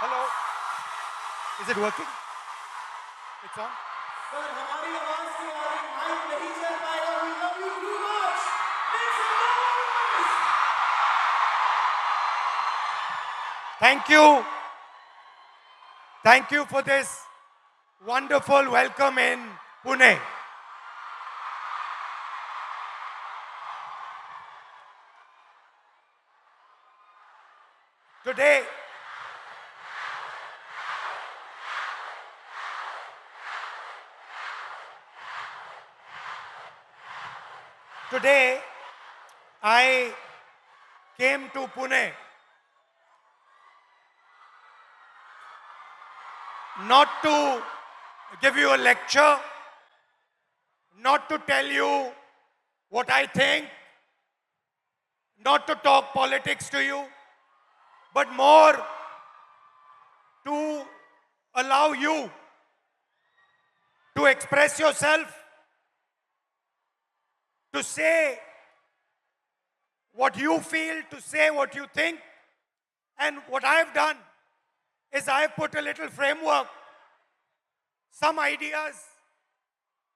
Hello. Is it working? It's on. Sir हमारी आवाज के आगे माइक नहीं चल पाएगा. We love you too much. Make some noise. Thank you. Thank you for this wonderful welcome in Pune. Today, I came to Pune not to give you a lecture, not to tell you what I think, not to talk politics to you, but more to allow you to express yourself, to say what you feel, to say what you think. And what I've done is I've put a little framework, some ideas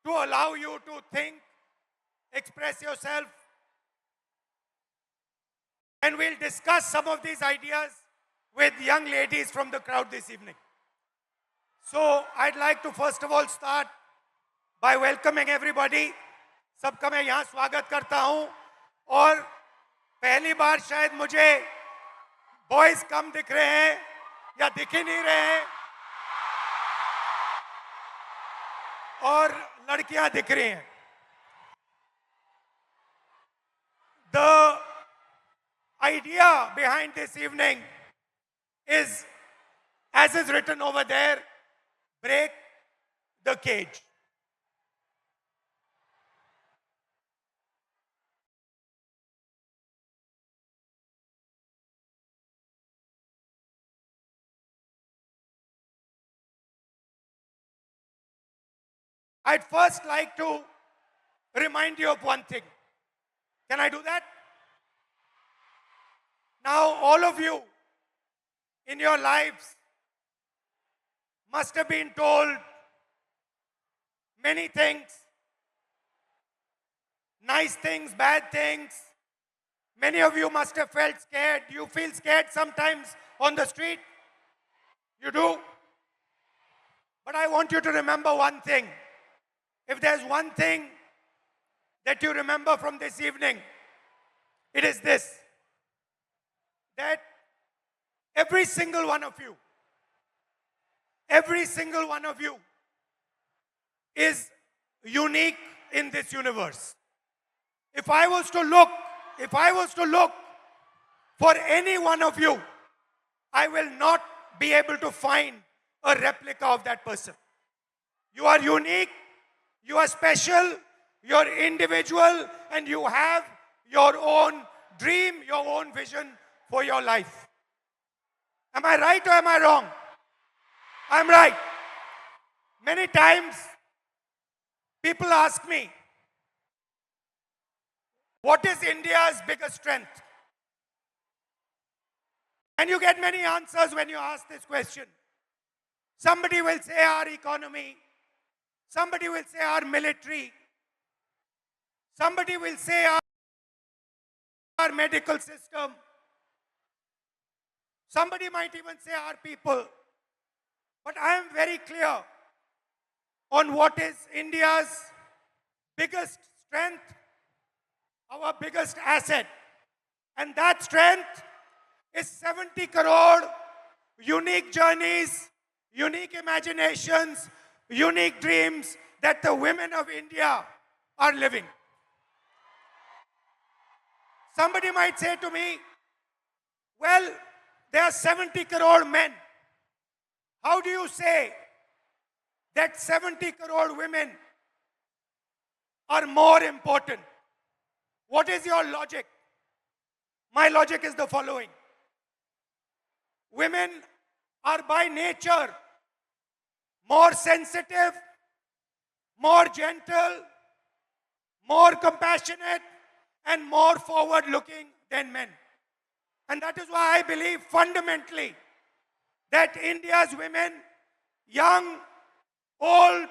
to allow you to think, express yourself. And we'll discuss some of these ideas with young ladies from the crowd this evening. So I'd like to first of all start by welcoming everybody. सबका मैं यहाँ स्वागत करता हूँ और पहली बार शायद मुझे बॉयज कम दिख रहे हैं या दिख ही नहीं रहे हैं और लड़कियां दिख रही हैं. The idea behind this evening is, as is written over there, break the cage. I'd first like to remind you of one thing. Can I do that? Now, all of you in your lives must have been told many things, nice things, bad things. Many of you must have felt scared. Do you feel scared sometimes on the street? You do? But I want you to remember one thing. If there's one thing that you remember from this evening, it is this: that every single one of you is unique in this universe. If I was to look for any one of you, I will not be able to find a replica of that person. You are unique, you are special, you're individual, and you have your own dream, your own vision for your life. Am I right or am I wrong? I'm right. Many times, people ask me, what is India's biggest strength? And you get many answers when you ask this question. Somebody will say our economy. Somebody will say our military. Somebody will say our medical system. Somebody might even say our people. But I am very clear on what is India's biggest strength, our biggest asset. And that strength is 70 crore unique journeys, unique imaginations, unique dreams that the women of India are living. Somebody might say to me, well, there are 70 crore men. How do you say that 70 crore women are more important? What is your logic? My logic is the following. Women are by nature more sensitive, more gentle, more compassionate, and more forward-looking than men. And that is why I believe fundamentally that India's women, young, old,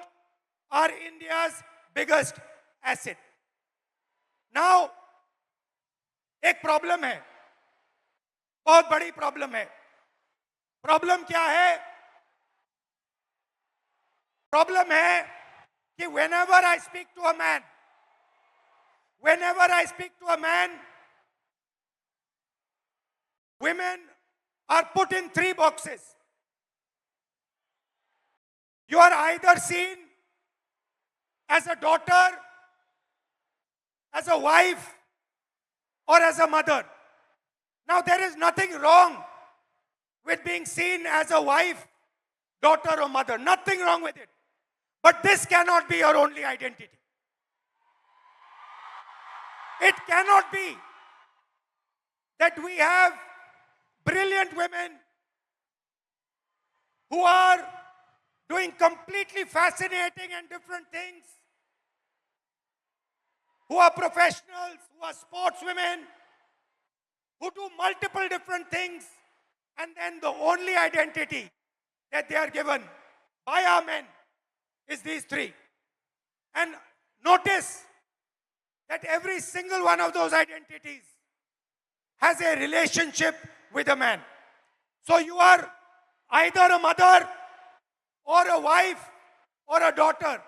are India's biggest asset. Now, एक problem है, बहुत बड़ी problem है. Problem क्या है? Problem है कि whenever I speak to a man, women are put in 3 boxes. You are either seen as a daughter, as a wife, or as a mother. Now, there is nothing wrong with being seen as a wife, daughter, or mother. Nothing wrong with it. But this cannot be your only identity. It cannot be that we have brilliant women who are doing completely fascinating and different things, who are professionals, who are sportswomen, who do multiple different things, and then the only identity that they are given by our men is these 3. And notice that every single one of those identities has a relationship with a man. So you are either a mother or a wife or a daughter.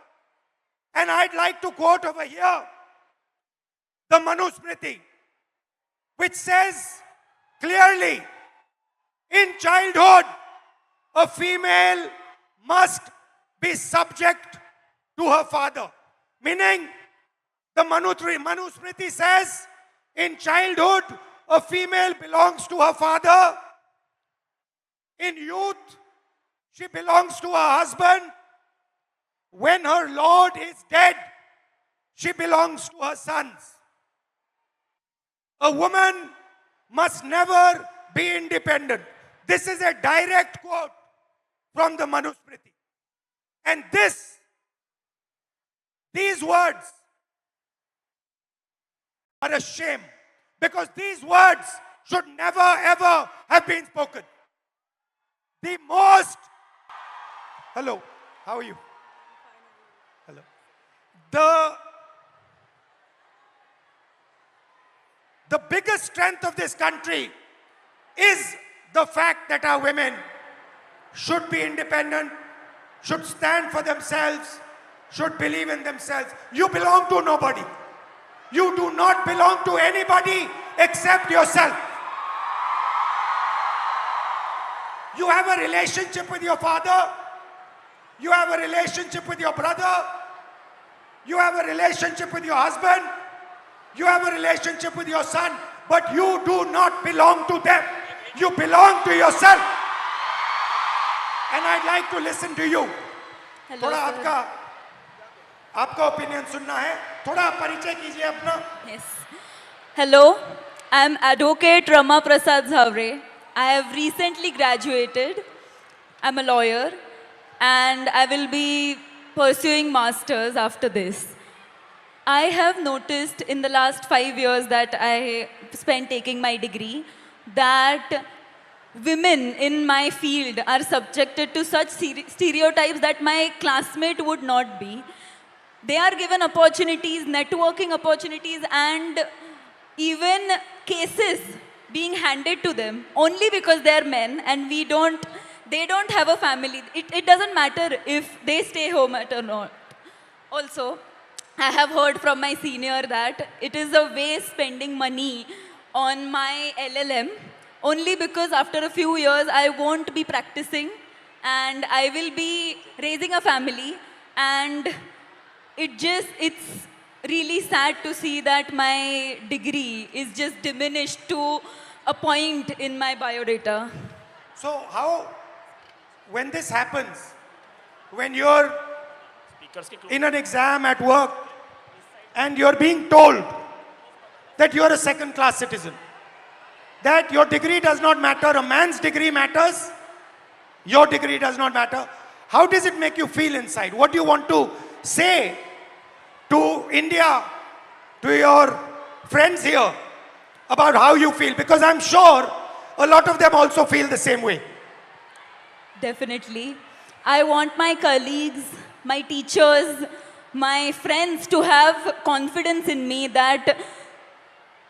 And I'd like to quote over here the Manusmriti, which says clearly, in childhood, a female must be subject to her father. Meaning, the Manusmriti says, in childhood, a female belongs to her father. In youth, she belongs to her husband. When her lord is dead, she belongs to her sons. A woman must never be independent. This is a direct quote from the Manusmriti. And these words are a shame, because these words should never ever have been spoken. The most... Hello, how are you? Hello. The biggest strength of this country is the fact that our women should be independent, should stand for themselves, should believe in themselves. You belong to nobody. You do not belong to anybody except yourself. You have a relationship with your father. You have a relationship with your brother. You have a relationship with your husband. You have a relationship with your son. But you do not belong to them. You belong to yourself. And I'd like to listen to you. Hello, थोड़ा sir. आपका opinion सुनना है. थोड़ा परिचय कीजिए अपना. Yes. Hello, I am Advocate Rama Prasad Zavre. I have recently graduated. I'm a lawyer and I will be pursuing masters after this. I have noticed in the last 5 years that I spent taking my degree that women in my field are subjected to such stereotypes that my classmate would not be. They are given opportunities, networking opportunities, and even cases being handed to them only because they are men and they don't have a family. It doesn't matter if they stay home or not. Also, I have heard from my senior that it is a waste spending money on my LLM only because after a few years I won't be practicing and I will be raising a family, and it's really sad to see that my degree is just diminished to a point in my biodata. So how, when this happens, when you're in an exam at work and you're being told that you're a second-class citizen, that your degree does not matter, a man's degree matters, your degree does not matter, how does it make you feel inside? What do you want to say to India, to your friends here, about how you feel? Because I'm sure a lot of them also feel the same way. definitely. I want my colleagues, my teachers, my friends to have confidence in me that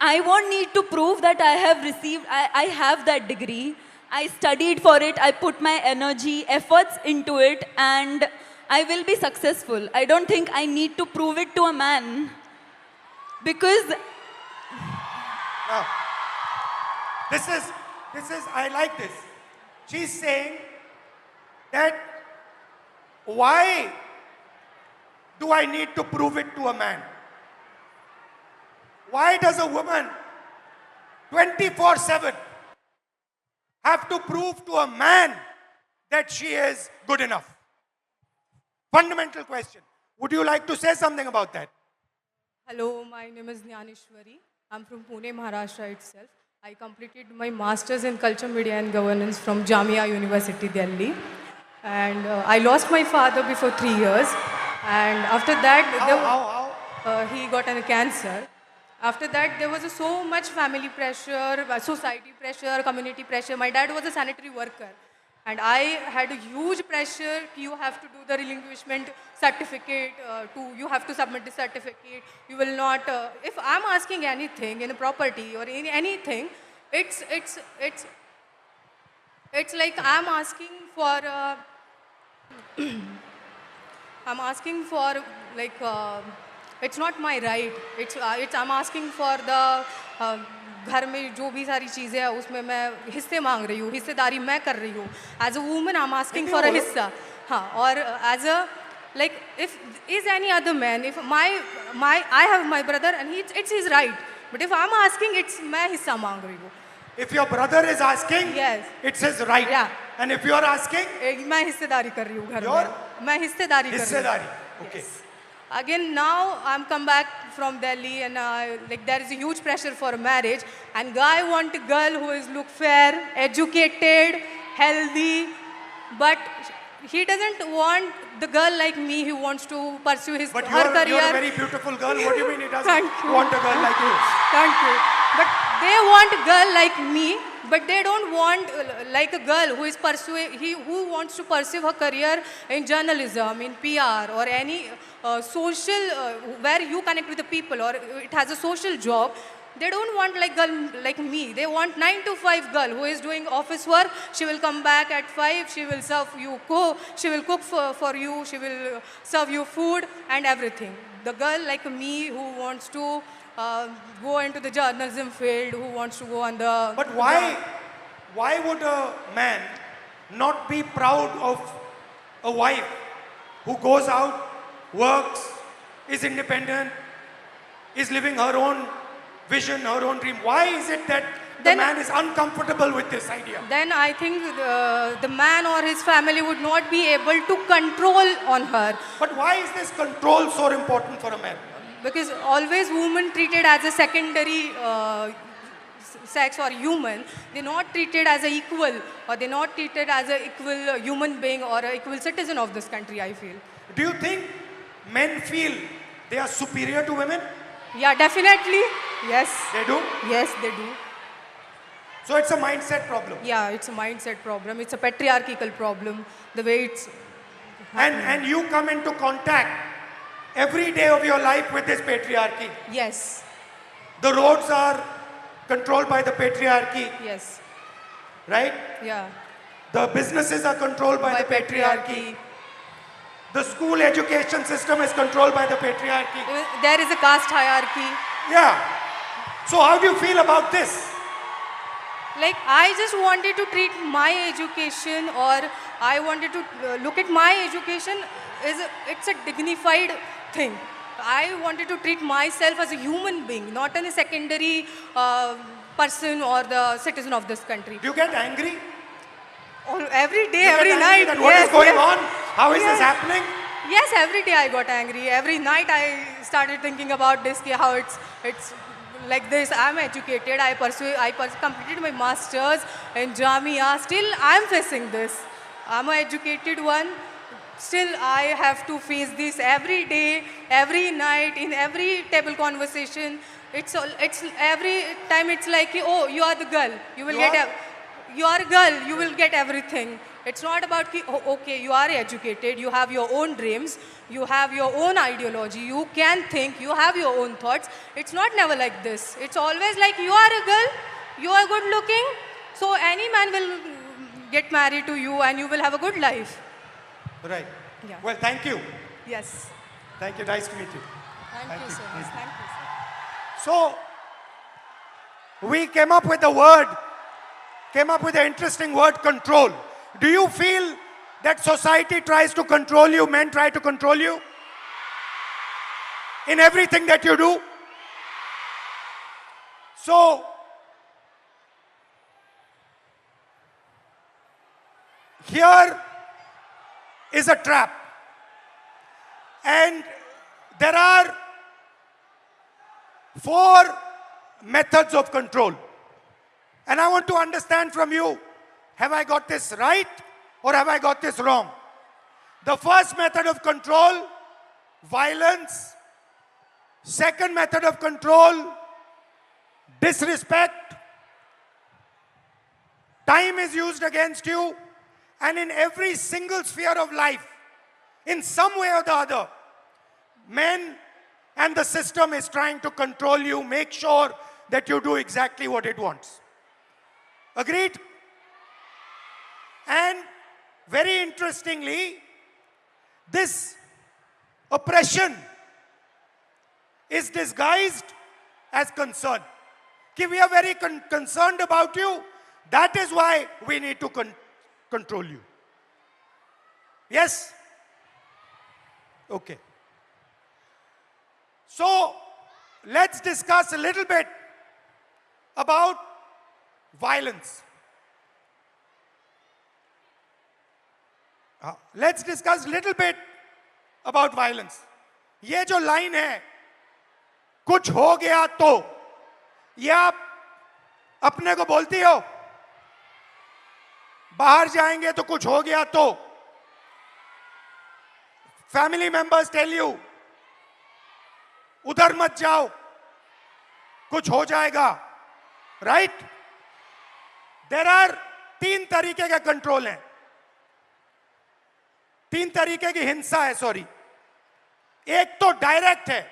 I won't need to prove that I have that degree. I studied for it, I put my energy, efforts into it, and I will be successful. I don't think I need to prove it to a man. Because, Now, this is, I like this. She's saying that why do I need to prove it to a man? Why does a woman 24/7 have to prove to a man that she is good enough? Fundamental question. Would you like to say something about that? Hello, my name is Jnaneshwari. I'm from Pune, Maharashtra itself. I completed my master's in culture, media and governance from Jamia University, Delhi. And I lost my father before 3 years. And after that, he got a cancer. After that, there was so much family pressure, society pressure, community pressure. My dad was a sanitary worker. And I had a huge pressure. You have to do the relinquishment certificate. You have to submit the certificate. You will not. If I'm asking anything in a property or in anything, it's like I'm asking for. I'm asking for like. It's not my right. I'm asking for the. घर में जो भी सारी चीज़ें हैं उसमें मैं हिस्से मांग रही हूँ, हिस्सेदारी मैं कर रही हूँ. As a woman I am asking for a हिस्सा. हाँ, और as a like if is any other man, if I have my brother and it's his right, but if I'm asking, it's मैं हिस्सा मांग रही हूँ. If your brother is asking, Yes. it's his right. Yeah. And if you are asking, मैं हिस्सेदारी कर रही हूँ घर Your- में. मैं हिस्सेदारी कर रही हूँ. हिस्सेदारी. Okay. Yes. Again, now I'm come back from Delhi and like there is a huge pressure for marriage, and guy want a girl who is look fair, educated, healthy, but he doesn't want the girl like me who wants to pursue But her career. you're a very beautiful girl. What do you mean he doesn't Thank you. want a girl like you? Thank you. But they want a girl like me, but they don't want like a girl who is who wants to pursue her career in journalism, in PR, or any social where you connect with the people, or it has a social job. They don't want like girl like me. They want 9 to 5 girl who is doing office work. She will come back at 5. She will serve you She will cook for you. She will serve you food and everything. The girl like me who wants to go into the journalism field, who wants to go on the. But why would a man not be proud of a wife who goes out, works, is independent, is living her own vision, her own dream? Why is it that the Then- man is uncomfortable with this idea? Then I think the man or his family would not be able to control on her. But why is this control so important for a man? Because always women treated as a secondary sex or human, they're not treated as an equal, or they're not treated as an equal human being or an equal citizen of this country, I feel. Do you think men feel they are superior to women? Yeah, definitely. Yes. They do? Yes, they do. So it's a mindset problem. Yeah, it's a mindset problem. It's a patriarchal problem. The way it's. And you come into contact every day of your life with this patriarchy. Yes. The roads are controlled by the patriarchy, Yes. right? Yeah. The businesses are controlled by the patriarchy. The school education system is controlled by the patriarchy. There is a caste hierarchy. Yeah. So how do you feel about this? Like, I just wanted to treat my education, or I wanted to look at my education it's a dignified thing. I wanted to treat myself as a human being, not as a secondary person or the citizen of this country. Do you get angry? Every day, You get every angry night. that what is going on? How is Yes. this happening? Yes, every day I got angry. Every night I started thinking about this, how it's like this. I'm educated. I completed my masters in Jamia. Still, I'm facing this. I'm an educated one. Still, I have to face this every day, every night, in every table conversation. It's every time. It's like, oh, you are the girl. You will You get. are? You are a girl. You will get everything. It's not about ki, oh, okay, you are educated, you have your own dreams, you have your own ideology, you can think, you have your own thoughts. It's not never like this. It's always like you are a girl, you are good looking, so any man will get married to you and you will have a good life. Right. Yeah. Well, thank you. Yes. Thank you. Nice to meet you. Thank you so much. Thank you, sir. So, we came up with an interesting word, control. Do you feel that society tries to control you, men try to control you? In everything that you do? So, here is a trap. And there are 4 methods of control. And I want to understand from you, have I got this right or have I got this wrong? The first method of control, violence. Second method of control, disrespect. Time is used against you. And in every single sphere of life, in some way or the other, men and the system is trying to control you, make sure that you do exactly what it wants. Agreed? And very interestingly, this oppression is disguised as concern. Ki we are very concerned about you. That is why we need to control you. Yes? Okay. So, let's discuss a little bit about violence. Let's discuss a little bit about violence. ये जो line है, कुछ हो गया तो, ये आप अपने को बोलती हो? बाहर जाएंगे तो कुछ हो गया तो? Family members tell you, उधर मत जाओ, कुछ हो जाएगा, right? There are 3 तरीके के कंट्रोल हैं, 3 तरीके की हिंसा है, सॉरी. एक तो डायरेक्ट है.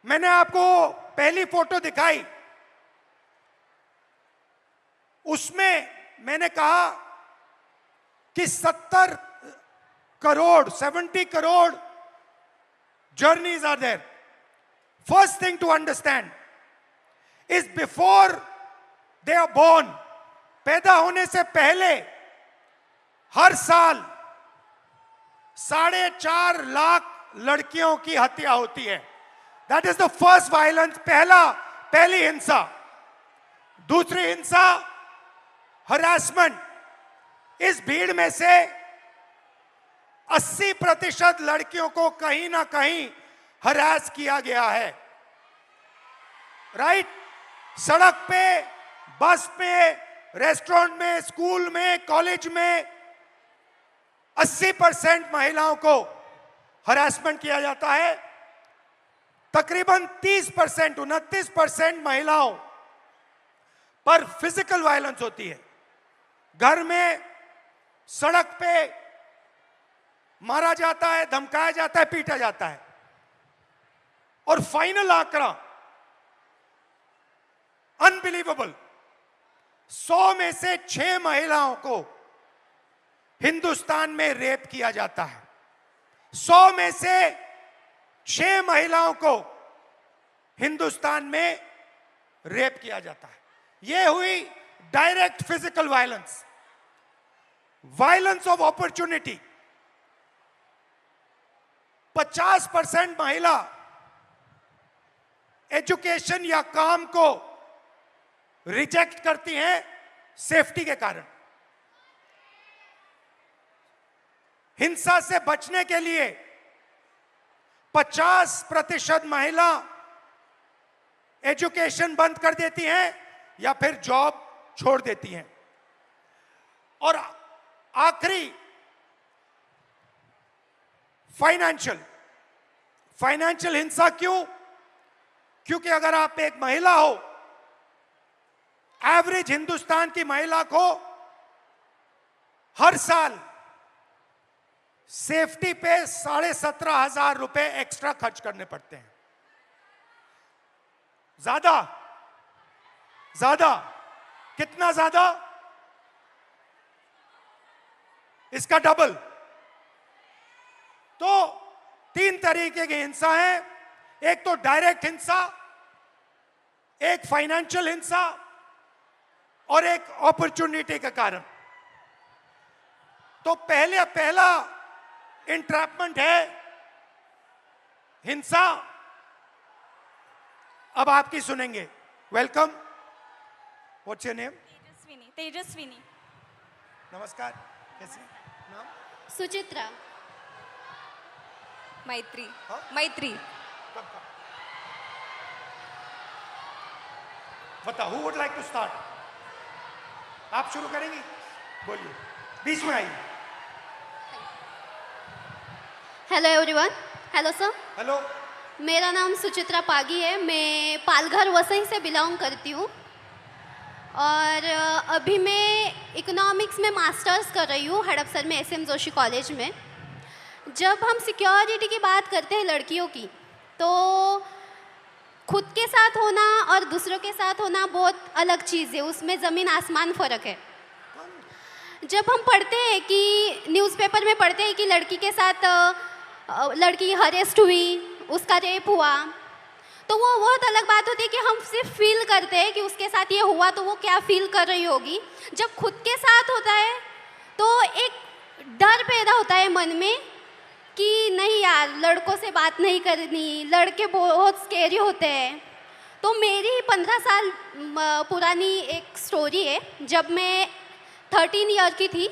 मैंने आपको पहली फोटो दिखाई, उसमें मैंने कहा कि 70 crore journeys are there. First thing to understand is before they are born, पैदा होने से पहले हर साल 4.5 लाख लड़कियों की हत्या होती है. That is the first violence, पहली हिंसा. दूसरी हिंसा हरासमेंट. इस भीड़ में से 80% लड़कियों को कहीं ना कहीं हरास किया गया है. राइट? सड़क पे, बस में, रेस्टोरेंट में, स्कूल में, कॉलेज में 80% महिलाओं को हरासमेंट किया जाता है. तकरीबन 30%, 29% महिलाओं पर फिजिकल वायलेंस होती है. घर में, सड़क पे मारा जाता है, धमकाया जाता है, पीटा जाता है. और फाइनल आंकड़ा अनबिलीवेबल, 100 में से 6 महिलाओं को हिंदुस्तान में रेप किया जाता है. 100 में से 6 महिलाओं को हिंदुस्तान में रेप किया जाता है. यह हुई direct physical violence. Violence of opportunity, 50% महिला एजुकेशन या काम को रिजेक्ट करती हैं सेफ्टी के कारण. हिंसा से बचने के लिए 50% महिला एजुकेशन बंद कर देती हैं या फिर जॉब छोड़ देती हैं. और आखिरी फाइनेंशियल हिंसा. क्यों? क्योंकि अगर आप एक महिला हो, एवरेज हिंदुस्तान की महिला को हर साल सेफ्टी पे 17,500 रुपए एक्स्ट्रा खर्च करने पड़ते हैं। ज्यादा ज्यादा कितना ज्यादा? इसका डबल। तो 3 तरीके की हिंसा है, एक तो डायरेक्ट हिंसा, एक फाइनेंशियल हिंसा और एक अपॉर्चुनिटी के कारण। तो पहला इंट्रैपमेंट है हिंसा। अब आपकी सुनेंगे। Welcome. What's your name? Tejaswini. Tejaswini. नमस्कार, कैसे नाम? सुचित्रा। मैत्री। हाँ? मैत्री। कब का? बताओ, who would like to start? आप शुरू करेंगी? बोलिए, बीच में आइए। Hello everyone. Hello sir. Hello. मेरा नाम सुचित्रा पागी है। मैं पालघर वसई से बिलोंग करती हूँ और अभी मैं इकोनॉमिक्स में मास्टर्स कर रही हूँ हड़पसर में SM जोशी कॉलेज में। जब हम सिक्योरिटी की बात करते हैं लड़कियों की, तो खुद के साथ होना और दूसरों के साथ होना बहुत अलग चीज़ है, उसमें ज़मीन आसमान फ़र्क है। जब हम पढ़ते हैं कि न्यूज़पेपर में पढ़ते हैं कि लड़की के साथ लड़की हरेस्ट हुई, उसका रेप हुआ, तो वो बहुत अलग बात होती है कि हम सिर्फ फील करते हैं कि उसके साथ ये हुआ तो वो क्या फील कर रही होगी। जब खुद के साथ होता है तो एक डर पैदा होता है मन में कि नहीं यार, लड़कों से बात नहीं करनी, लड़के बहुत स्केरी होते हैं। तो मेरी 15 साल पुरानी एक स्टोरी है। जब मैं 13 ईयर की थी,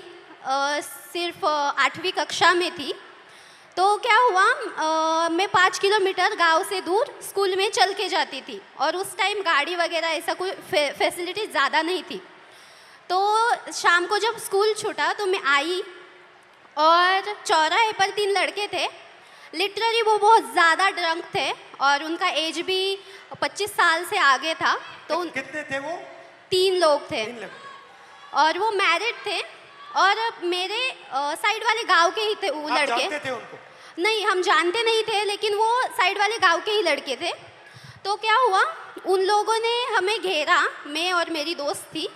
सिर्फ 8वीं कक्षा में थी, तो क्या हुआ, मैं 5 किलोमीटर गांव से दूर स्कूल में चल के जाती थी और उस टाइम गाड़ी वगैरह ऐसा कोई फैसिलिटी ज़्यादा नहीं थी। तो शाम को जब स्कूल छूटा तो मैं आई और चौराहे पर 3 लड़के थे। लिटरली वो बहुत ज़्यादा ड्रंक थे और उनका एज भी 25 साल से आगे था। तो कितने थे वो? 3 लोग थे 3 लोग। और वो मैरिड थे और मेरे साइड वाले गांव के ही थे वो आप लड़के। जानते थे उनको? नहीं, हम जानते नहीं थे, लेकिन वो साइड वाले गांव के ही लड़के थे। तो क्या हुआ, उन लोगों ने हमें घेरा, मैं और मेरी दोस्त थी,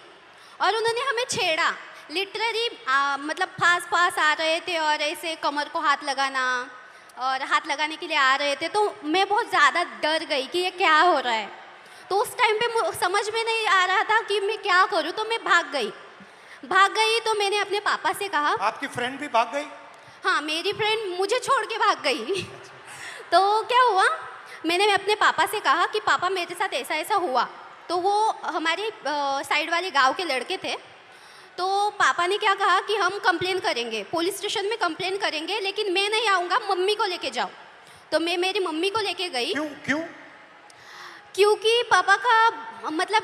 और उन्होंने हमें छेड़ा। लिटरली मतलब पास आ रहे थे और ऐसे कमर को हाथ लगाना और हाथ लगाने के लिए आ रहे थे। तो मैं बहुत ज़्यादा डर गई कि ये क्या हो रहा है। तो उस टाइम पे समझ में नहीं आ रहा था कि मैं क्या करूँ, तो मैं भाग गई। तो मैंने अपने पापा से कहा। आपकी फ्रेंड भी भाग गई? हाँ, मेरी फ्रेंड मुझे छोड़ के भाग गई। तो क्या हुआ, मैंने अपने पापा से कहा कि पापा मेरे साथ ऐसा ऐसा हुआ। तो वो हमारे साइड वाले गांव के लड़के थे। तो पापा ने क्या कहा कि हम कंप्लेन करेंगे, पुलिस स्टेशन में कंप्लेन करेंगे, लेकिन मैं नहीं आऊँगा, मम्मी को लेके जाओ। तो मैं मेरी मम्मी को लेके गई। क्यों? क्योंकि पापा का मतलब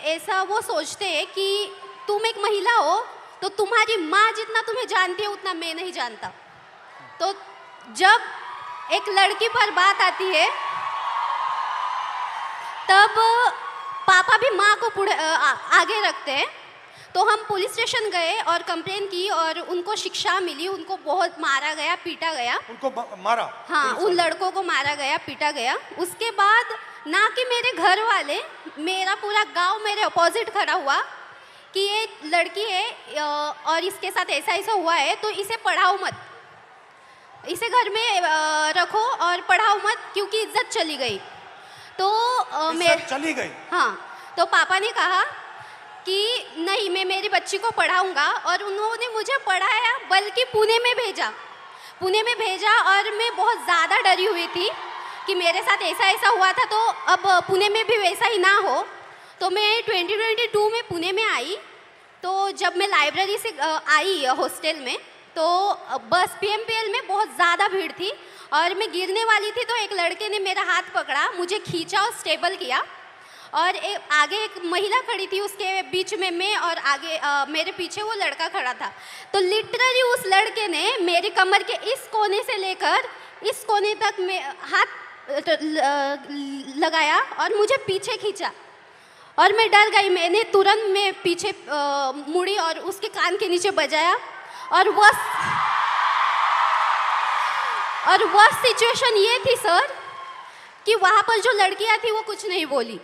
ऐसा वो सोचते हैं कि तुम एक महिला हो तो तुम्हारी माँ जितना तुम्हें जानती है उतना मैं नहीं जानता। तो जब एक लड़की पर बात आती है तब पापा भी माँ को आगे रखते हैं। तो हम पुलिस स्टेशन गए और कंप्लेन की और उनको शिक्षा मिली। उनको बहुत मारा गया, पीटा गया। उनको मारा? हाँ, उन लड़कों को मारा गया, पीटा गया। उसके बाद ना कि मेरे घर वाले, मेरा पूरा गांव मेरे अपोजिट खड़ा हुआ कि ये लड़की है और इसके साथ ऐसा ऐसा हुआ है, तो इसे पढ़ाओ मत, इसे घर में रखो और पढ़ाओ मत, क्योंकि इज्जत चली गई। तो इज्जत चली गई? हाँ। तो पापा ने कहा कि नहीं, मैं मेरी बच्ची को पढ़ाऊंगा, और उन्होंने मुझे पढ़ाया, बल्कि पुणे में भेजा। और मैं बहुत ज़्यादा डरी हुई थी कि मेरे साथ ऐसा ऐसा हुआ था, तो अब पुणे में भी वैसा ही ना हो। तो मैं 2022 में पुणे में आई। तो जब मैं लाइब्रेरी से आई हॉस्टल में, तो बस PMPL में बहुत ज़्यादा भीड़ थी और मैं गिरने वाली थी। तो एक लड़के ने मेरा हाथ पकड़ा, मुझे खींचा और स्टेबल किया, और आगे एक महिला खड़ी थी, उसके बीच में मैं, और आगे मेरे पीछे वो लड़का खड़ा था। तो लिटरली उस लड़के ने मेरी कमर के इस कोने से लेकर इस कोने तक में हाथ लगाया और मुझे पीछे खींचा, और मैं डर गई। मैंने तुरंत में पीछे मुड़ी और उसके कान के नीचे बजाया और वह सिचुएशन ये थी सर कि वहाँ पर जो लड़कियाँ थी वो कुछ नहीं बोली।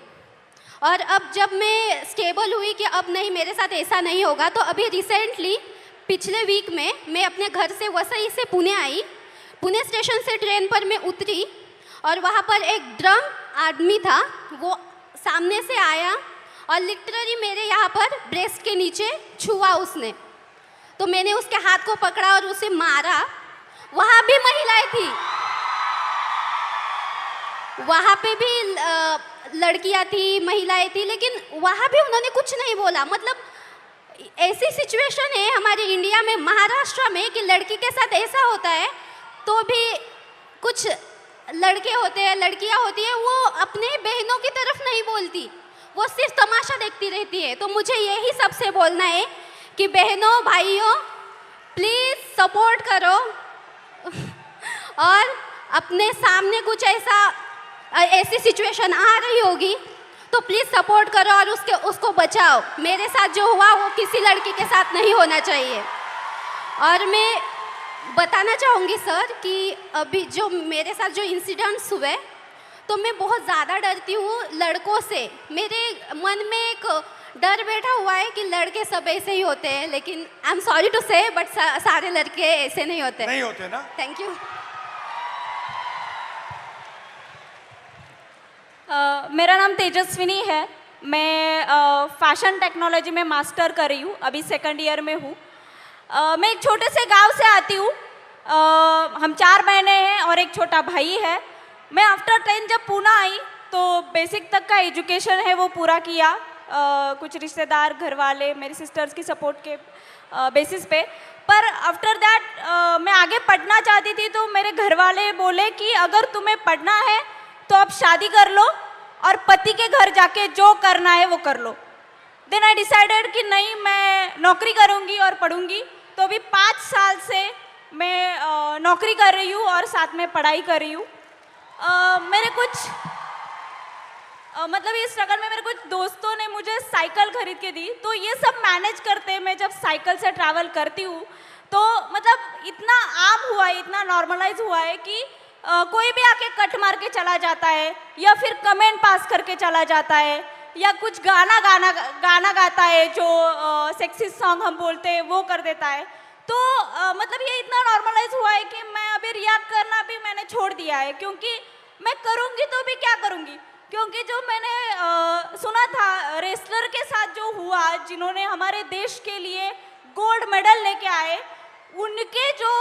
और अब जब मैं स्टेबल हुई कि अब नहीं, मेरे साथ ऐसा नहीं होगा, तो अभी रिसेंटली पिछले वीक में मैं अपने घर से वसई से पुणे आई। पुणे स्टेशन से ट्रेन पर मैं उतरी और वहाँ पर एक ड्रंक आदमी था, वो सामने से आया और लिटरली मेरे यहाँ पर ब्रेस्ट के नीचे छुआ उसने। तो मैंने उसके हाथ को पकड़ा और उसे मारा। वहाँ भी महिलाएं थी, वहाँ पे भी लड़कियाँ थी, महिलाएं थी, लेकिन वहाँ भी उन्होंने कुछ नहीं बोला। मतलब ऐसी सिचुएशन है हमारे इंडिया में, महाराष्ट्र में, कि लड़की के साथ ऐसा होता है तो भी कुछ लड़के होते हैं, लड़कियाँ होती हैं, वो अपने बहनों की तरफ नहीं बोलती, वो सिर्फ तमाशा देखती रहती है। तो मुझे यही सबसे बोलना है कि बहनों भाइयों प्लीज़ सपोर्ट करो और अपने सामने कुछ ऐसी सिचुएशन आ रही होगी तो प्लीज़ सपोर्ट करो और उसको बचाओ। मेरे साथ जो हुआ वो किसी लड़की के साथ नहीं होना चाहिए। और मैं बताना चाहूँगी सर कि अभी जो मेरे साथ जो इंसिडेंट्स हुए, तो मैं बहुत ज़्यादा डरती हूँ लड़कों से। मेरे मन में एक डर बैठा हुआ है कि लड़के सब ऐसे ही होते हैं, लेकिन आई एम सॉरी टू से बट सारे लड़के ऐसे नहीं होते। नहीं होते ना। Thank you. मेरा नाम तेजस्विनी है। मैं फैशन टेक्नोलॉजी में मास्टर कर रही हूँ, अभी 2nd ईयर में हूँ। मैं एक छोटे से गांव से आती हूँ। हम 4 बहनें हैं और एक छोटा भाई है। मैं आफ्टर 10 जब पुणे आई तो बेसिक तक का एजुकेशन है वो पूरा किया। कुछ रिश्तेदार, घर वाले, मेरी सिस्टर्स की सपोर्ट के बेसिस पे। पर आफ्टर दैट मैं आगे पढ़ना चाहती थी, तो मेरे घर वाले बोले कि अगर तुम्हें पढ़ना है तो अब शादी कर लो और पति के घर जाके जो करना है वो कर लो। देन आई डिसाइडेड कि नहीं, मैं नौकरी करूँगी और पढ़ूँगी। तो अभी 5 साल से मैं नौकरी कर रही हूँ और साथ में पढ़ाई कर रही हूँ। मेरे कुछ मतलब इस स्ट्रगल में मेरे कुछ दोस्तों ने मुझे साइकिल खरीद के दी। तो ये सब मैनेज करते मैं जब साइकिल से ट्रैवल करती हूँ तो मतलब इतना आम हुआ है, इतना नॉर्मलाइज हुआ है कि कोई भी आके कट मार के चला जाता है या फिर कमेंट पास करके चला जाता है या कुछ गाना गाता है जो सेक्सी सॉन्ग हम बोलते हैं वो कर देता है। तो मतलब ये इतना नॉर्मलाइज हुआ है कि मैं अभी रिएक्ट करना भी मैंने छोड़ दिया है, क्योंकि मैं करूँगी तो भी क्या करूँगी। क्योंकि जो मैंने सुना था रेसलर के साथ जो हुआ, जिन्होंने हमारे देश के लिए गोल्ड मेडल लेके आए, उनके जो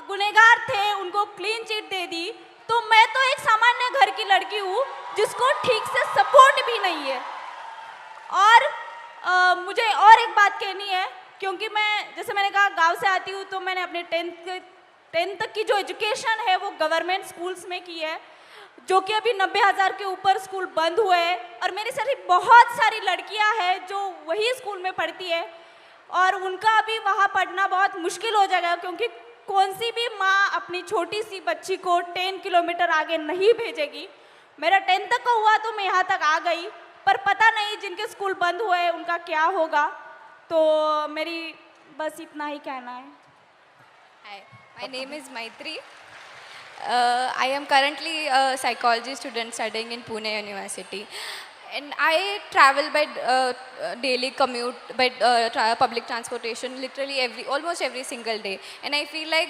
गुनहगार थे उनको क्लीन चिट दे दी। तो मैं तो एक सामान्य घर की लड़की हूँ जिसको ठीक से सपोर्ट भी नहीं है। और मुझे और एक बात कहनी है, क्योंकि मैं जैसे मैंने कहा गांव से आती हूँ, तो मैंने अपने 10th तक की जो एजुकेशन है वो गवर्नमेंट स्कूल्स में की है, जो कि अभी 90,000 के ऊपर स्कूल बंद हुए हैं। और मेरी सारी बहुत सारी लड़कियां हैं जो वही स्कूल में पढ़ती है और उनका अभी वहाँ पढ़ना बहुत मुश्किल हो जाएगा, क्योंकि कौन सी भी माँ अपनी छोटी सी बच्ची को 10 किलोमीटर आगे नहीं भेजेगी। मेरा 10th तक का हुआ तो मैं यहाँ तक आ गई, पर पता नहीं जिनके स्कूल बंद हुए हैं उनका क्या होगा। तो मेरी बस इतना ही कहना है। Hi, my name is Maitri. I am currently a psychology student studying in Pune University. And I travel by daily commute by public transportation literally almost every single day. And I feel like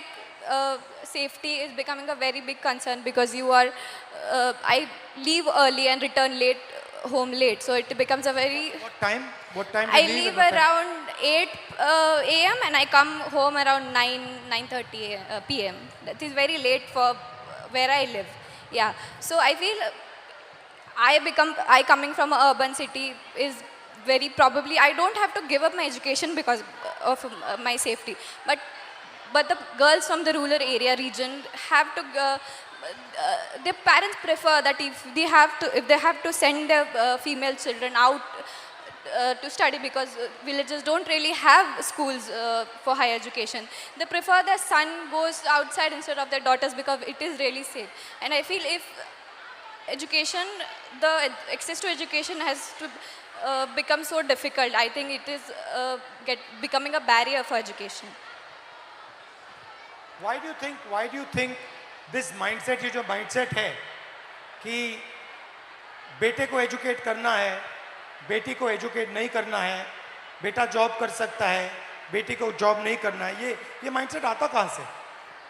safety is becoming a very big concern because I leave early and return home late. So it becomes a very... What time? What time? I leave around 8 a.m. and I come home around 9:30 p.m. That is very late for where I live. Yeah. So I feel I coming from an urban city is very probably I don't have to give up my education because of my safety. But the girls from the rural area region have to. Their parents prefer that if they have to send their female children out to study, because villages don't really have schools for higher education. They prefer their son goes outside instead of their daughters because it is really safe. And I feel if education, the access to education has to become so difficult, I think it is becoming a barrier for education. Why do you think this mindset, ये जो mindset है कि बेटे को educate करना है, बेटी को एजुकेट नहीं करना है, बेटा जॉब कर सकता है, बेटी को जॉब नहीं करना है, ये माइंडसेट आता कहाँ से?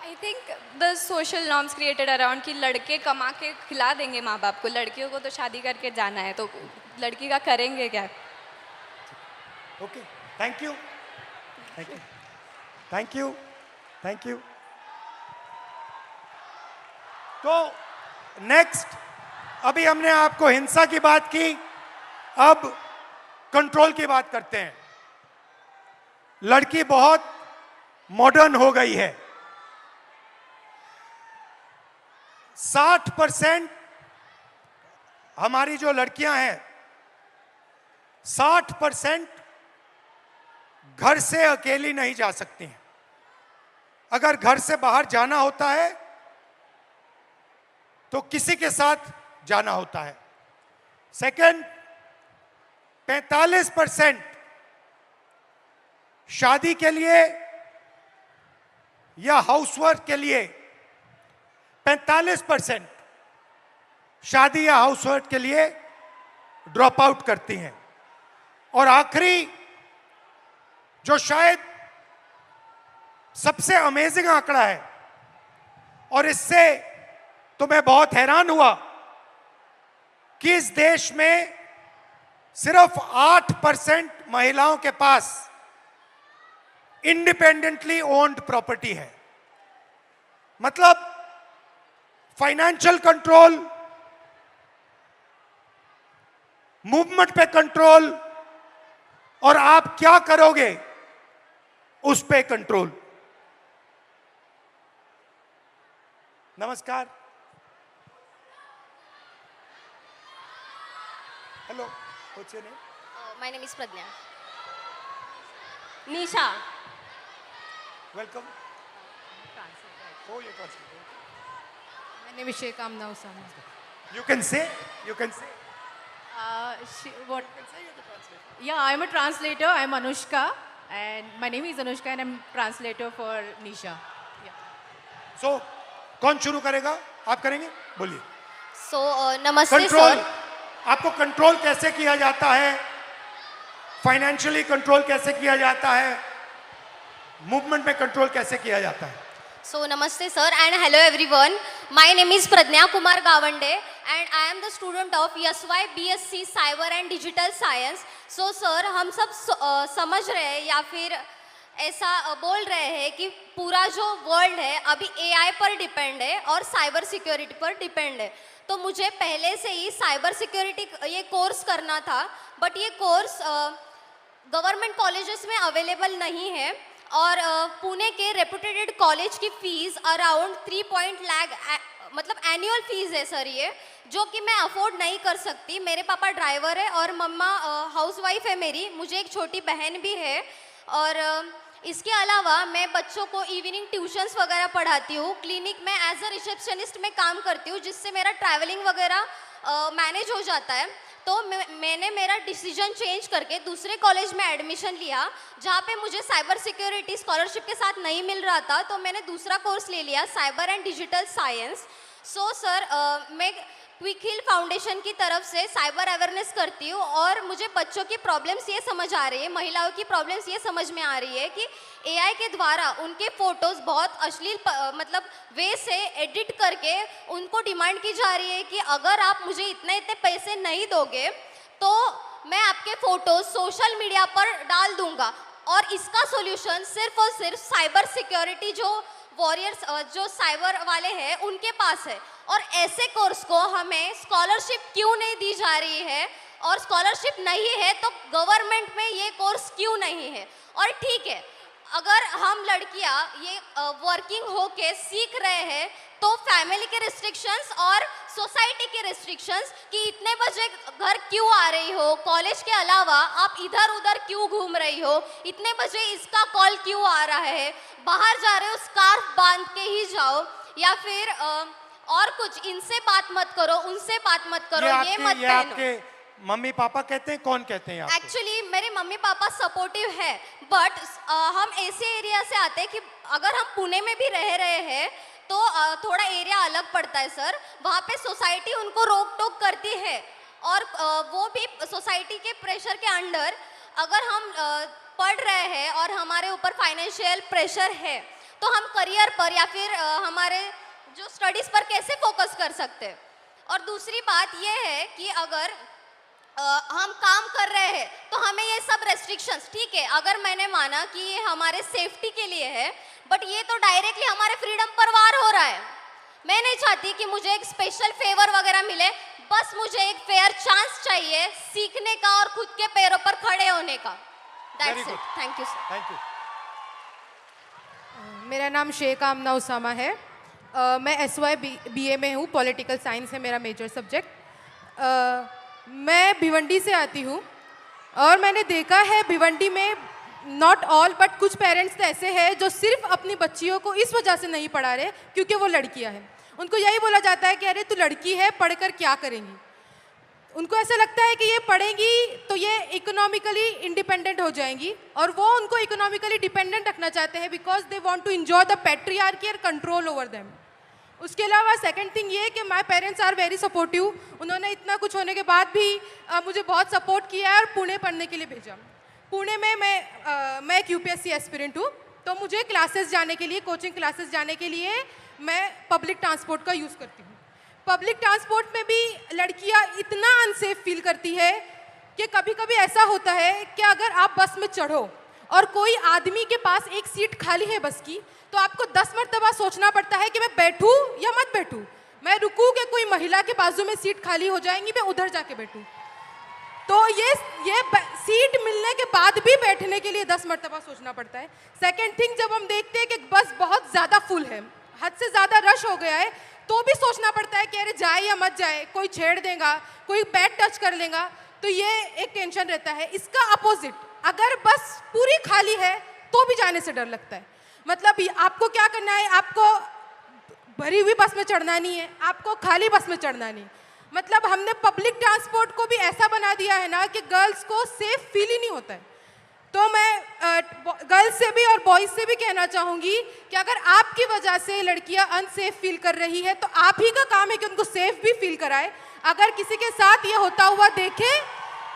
I think the social norms created around कि लड़के कमा के खिला देंगे माँ बाप को, लड़कियों को तो शादी करके जाना है, तो लड़की का करेंगे क्या? Okay, thank you, thank you, thank you, thank you. तो नेक्स्ट, अभी हमने आपको हिंसा की बात की, अब कंट्रोल की बात करते हैं। लड़की बहुत मॉडर्न हो गई है। 60% हमारी जो लड़कियां हैं, 60% घर से अकेली नहीं जा सकती हैं। अगर घर से बाहर जाना होता है तो किसी के साथ जाना होता है। सेकंड, 45% शादी के लिए या हाउसवर्क के लिए, 45% शादी या हाउसवर्क के लिए ड्रॉप आउट करती हैं। और आखिरी, जो शायद सबसे अमेजिंग आंकड़ा है, और इससे तो मैं बहुत हैरान हुआ कि इस देश में सिर्फ 8% महिलाओं के पास इंडिपेंडेंटली ओन्ड प्रॉपर्टी है। मतलब फाइनेंशियल कंट्रोल, मूवमेंट पे कंट्रोल, और आप क्या करोगे उस पे कंट्रोल। नमस्कार, hello, what's your name? My name is Pradnya. Nisha. Welcome. Oh, you translate. My name is Sheikh Amna Usama. You can say. What? Yeah, I'm a translator. I'm Anushka, and my name is Anushka, and I'm translator for Nisha. Yeah. So, कौन शुरू करेगा? आप करेंगे? बोलिए। So, नमस्ते control, sir. आपको control कैसे किया जाता है? फाइनेंशियली कंट्रोल कैसे किया जाता है? मूवमेंट में कंट्रोल कैसे किया जाता है? So, namaste sir and hello everyone. My name is Pradnya Kumar Gawande and I am the student of YSY BSc Cyber and Digital Science. So sir, हम सब समझ रहे हैं या फिर ऐसा बोल रहे हैं कि पूरा जो वर्ल्ड है अभी AI पर डिपेंड है और साइबर सिक्योरिटी पर डिपेंड है। तो मुझे पहले से ही साइबर सिक्योरिटी ये कोर्स करना था, बट ये कोर्स गवर्नमेंट कॉलेजेस में अवेलेबल नहीं है और पुणे के रेपुटेड कॉलेज की फीस अराउंड 3 लाख मतलब एनुअल फीस है सर ये, जो कि मैं अफोर्ड नहीं कर सकती। मेरे पापा ड्राइवर है और मम्मा हाउसवाइफ है मेरी, मुझे एक छोटी बहन भी है और इसके अलावा मैं बच्चों को इवनिंग ट्यूशन्स वगैरह पढ़ाती हूँ। क्लिनिक में एज अ रिसेप्शनिस्ट में काम करती हूँ, जिससे मेरा ट्रैवलिंग वगैरह मैनेज हो जाता है। तो मैंने मेरा डिसीजन चेंज करके दूसरे कॉलेज में एडमिशन लिया, जहाँ पे मुझे साइबर सिक्योरिटी स्कॉलरशिप के साथ नहीं मिल रहा था, तो मैंने दूसरा कोर्स ले लिया, cyber and digital science. So sir, मैं क्विक हिल फाउंडेशन की तरफ से साइबर अवेयरनेस करती हूँ और मुझे बच्चों की प्रॉब्लम्स ये समझ आ रही है, महिलाओं की प्रॉब्लम्स ये समझ में आ रही है कि एआई के द्वारा उनके फ़ोटोज़ बहुत अश्लील मतलब वे से एडिट करके उनको डिमांड की जा रही है कि अगर आप मुझे इतने पैसे नहीं दोगे तो मैं आपके फ़ोटोज़ सोशल मीडिया पर डाल दूँगा। और इसका सोल्यूशन सिर्फ और सिर्फ साइबर सिक्योरिटी जो वॉरियर्स जो साइबर वाले हैं उनके पास है। और ऐसे कोर्स को हमें स्कॉलरशिप क्यों नहीं दी जा रही है, और स्कॉलरशिप नहीं है तो गवर्नमेंट में ये कोर्स क्यों नहीं है। और ठीक है, अगर हम लड़कियां ये वर्किंग होके सीख रहे हैं तो फैमिली के रिस्ट्रिक्शंस और सोसाइटी के रिस्ट्रिक्शंस कि इतने बजे घर क्यों आ रही हो, कॉलेज के अलावा आप इधर उधर क्यों घूम रही हो, इतने बजे इसका कॉल क्यों आ रहा है, बाहर जा रहे हो स्कार्फ बांध के ही जाओ, या फिर और कुछ, इनसे बात मत करो, उनसे बात मत करो, ये मत पहनो। आपके मम्मी पापा कहते हैं, कौन कहते हैं? एक्चुअली मेरे मम्मी पापा सपोर्टिव है, बट हम ऐसे एरिया से आते हैं कि अगर हम पुणे में भी रह रहे हैं तो थोड़ा एरिया अलग पड़ता है सर। वहाँ पे सोसाइटी उनको रोक टोक करती है और वो भी सोसाइटी के प्रेशर के अंडर अगर हम पढ़ रहे हैं और हमारे ऊपर फाइनेंशियल प्रेशर है तो हम करियर पर या फिर हमारे जो स्टडीज़ पर कैसे फोकस कर सकते हैं। और दूसरी बात ये है कि अगर हम काम कर रहे हैं तो हमें ये सब रेस्ट्रिक्शंस, ठीक है अगर मैंने माना कि ये हमारे सेफ्टी के लिए है, बट ये तो डायरेक्टली हमारे फ्रीडम पर वार हो रहा है। मैं नहीं चाहती कि मुझे एक स्पेशल फेवर वगैरह मिले, बस मुझे एक फेयर चांस चाहिए सीखने का और खुद के पैरों पर खड़े होने का। Very that's it, good. Thank you sir. Thank you. मेरा नाम शेख आमना उसामा है। मैं SY BA में हूँ, पॉलिटिकल साइंस है मेरा मेजर सब्जेक्ट। मैं भिवंडी से आती हूँ और मैंने देखा है भिवंडी में नॉट ऑल बट कुछ पेरेंट्स तो ऐसे हैं जो सिर्फ अपनी बच्चियों को इस वजह से नहीं पढ़ा रहे क्योंकि वो लड़कियाँ हैं। उनको यही बोला जाता है कि अरे तू लड़की है, पढ़कर क्या करेंगी। उनको ऐसा लगता है कि ये पढ़ेंगी तो ये इकोनॉमिकली इंडिपेंडेंट हो जाएंगी और वो उनको इकोनॉमिकली डिपेंडेंट रखना चाहते हैं because they want to enjoy the patriarchy और कंट्रोल ओवर देम। उसके अलावा सेकंड थिंग ये कि my parents are very supportive. उन्होंने इतना कुछ होने के बाद भी मुझे बहुत सपोर्ट किया है और पुणे पढ़ने के लिए भेजा। पुणे में मैं एक UPSC एस्पिरेंट हूँ, तो मुझे क्लासेस जाने के लिए, कोचिंग क्लासेस जाने के लिए मैं पब्लिक ट्रांसपोर्ट का यूज़ करती हूँ। पब्लिक ट्रांसपोर्ट में भी लड़कियाँ इतना अनसेफ फील करती है कि कभी कभी ऐसा होता है कि अगर आप बस में चढ़ो और कोई आदमी के पास एक सीट खाली है बस की, तो आपको 10 मरतबा सोचना पड़ता है कि मैं बैठूं या मत बैठूं, मैं रुकूं कि कोई महिला के बाजू में सीट खाली हो जाएंगी, मैं उधर जाके बैठूं। तो ये सीट मिलने के बाद भी बैठने के लिए 10 मरतबा सोचना पड़ता है। सेकेंड थिंग, जब हम देखते हैं कि बस बहुत ज़्यादा फुल है, हद से ज़्यादा रश हो गया है, तो भी सोचना पड़ता है कि अरे जाए या मत जाए, कोई छेड़ देगा, कोई पैर टच कर लेगा, तो ये एक टेंशन रहता है। इसका अपोजिट, अगर बस पूरी खाली है तो भी जाने से डर लगता है। मतलब आपको क्या करना है, आपको भरी हुई बस में चढ़ना नहीं है, आपको खाली बस में चढ़ना नहीं। मतलब हमने पब्लिक ट्रांसपोर्ट को भी ऐसा बना दिया है ना कि गर्ल्स को सेफ फील ही नहीं होता है। तो मैं गर्ल्स से भी और बॉयज़ से भी कहना चाहूँगी कि अगर आपकी वजह से लड़कियाँ अनसेफ फील कर रही है तो आप ही का काम है कि उनको सेफ भी फील कराए। अगर किसी के साथ ये होता हुआ देखे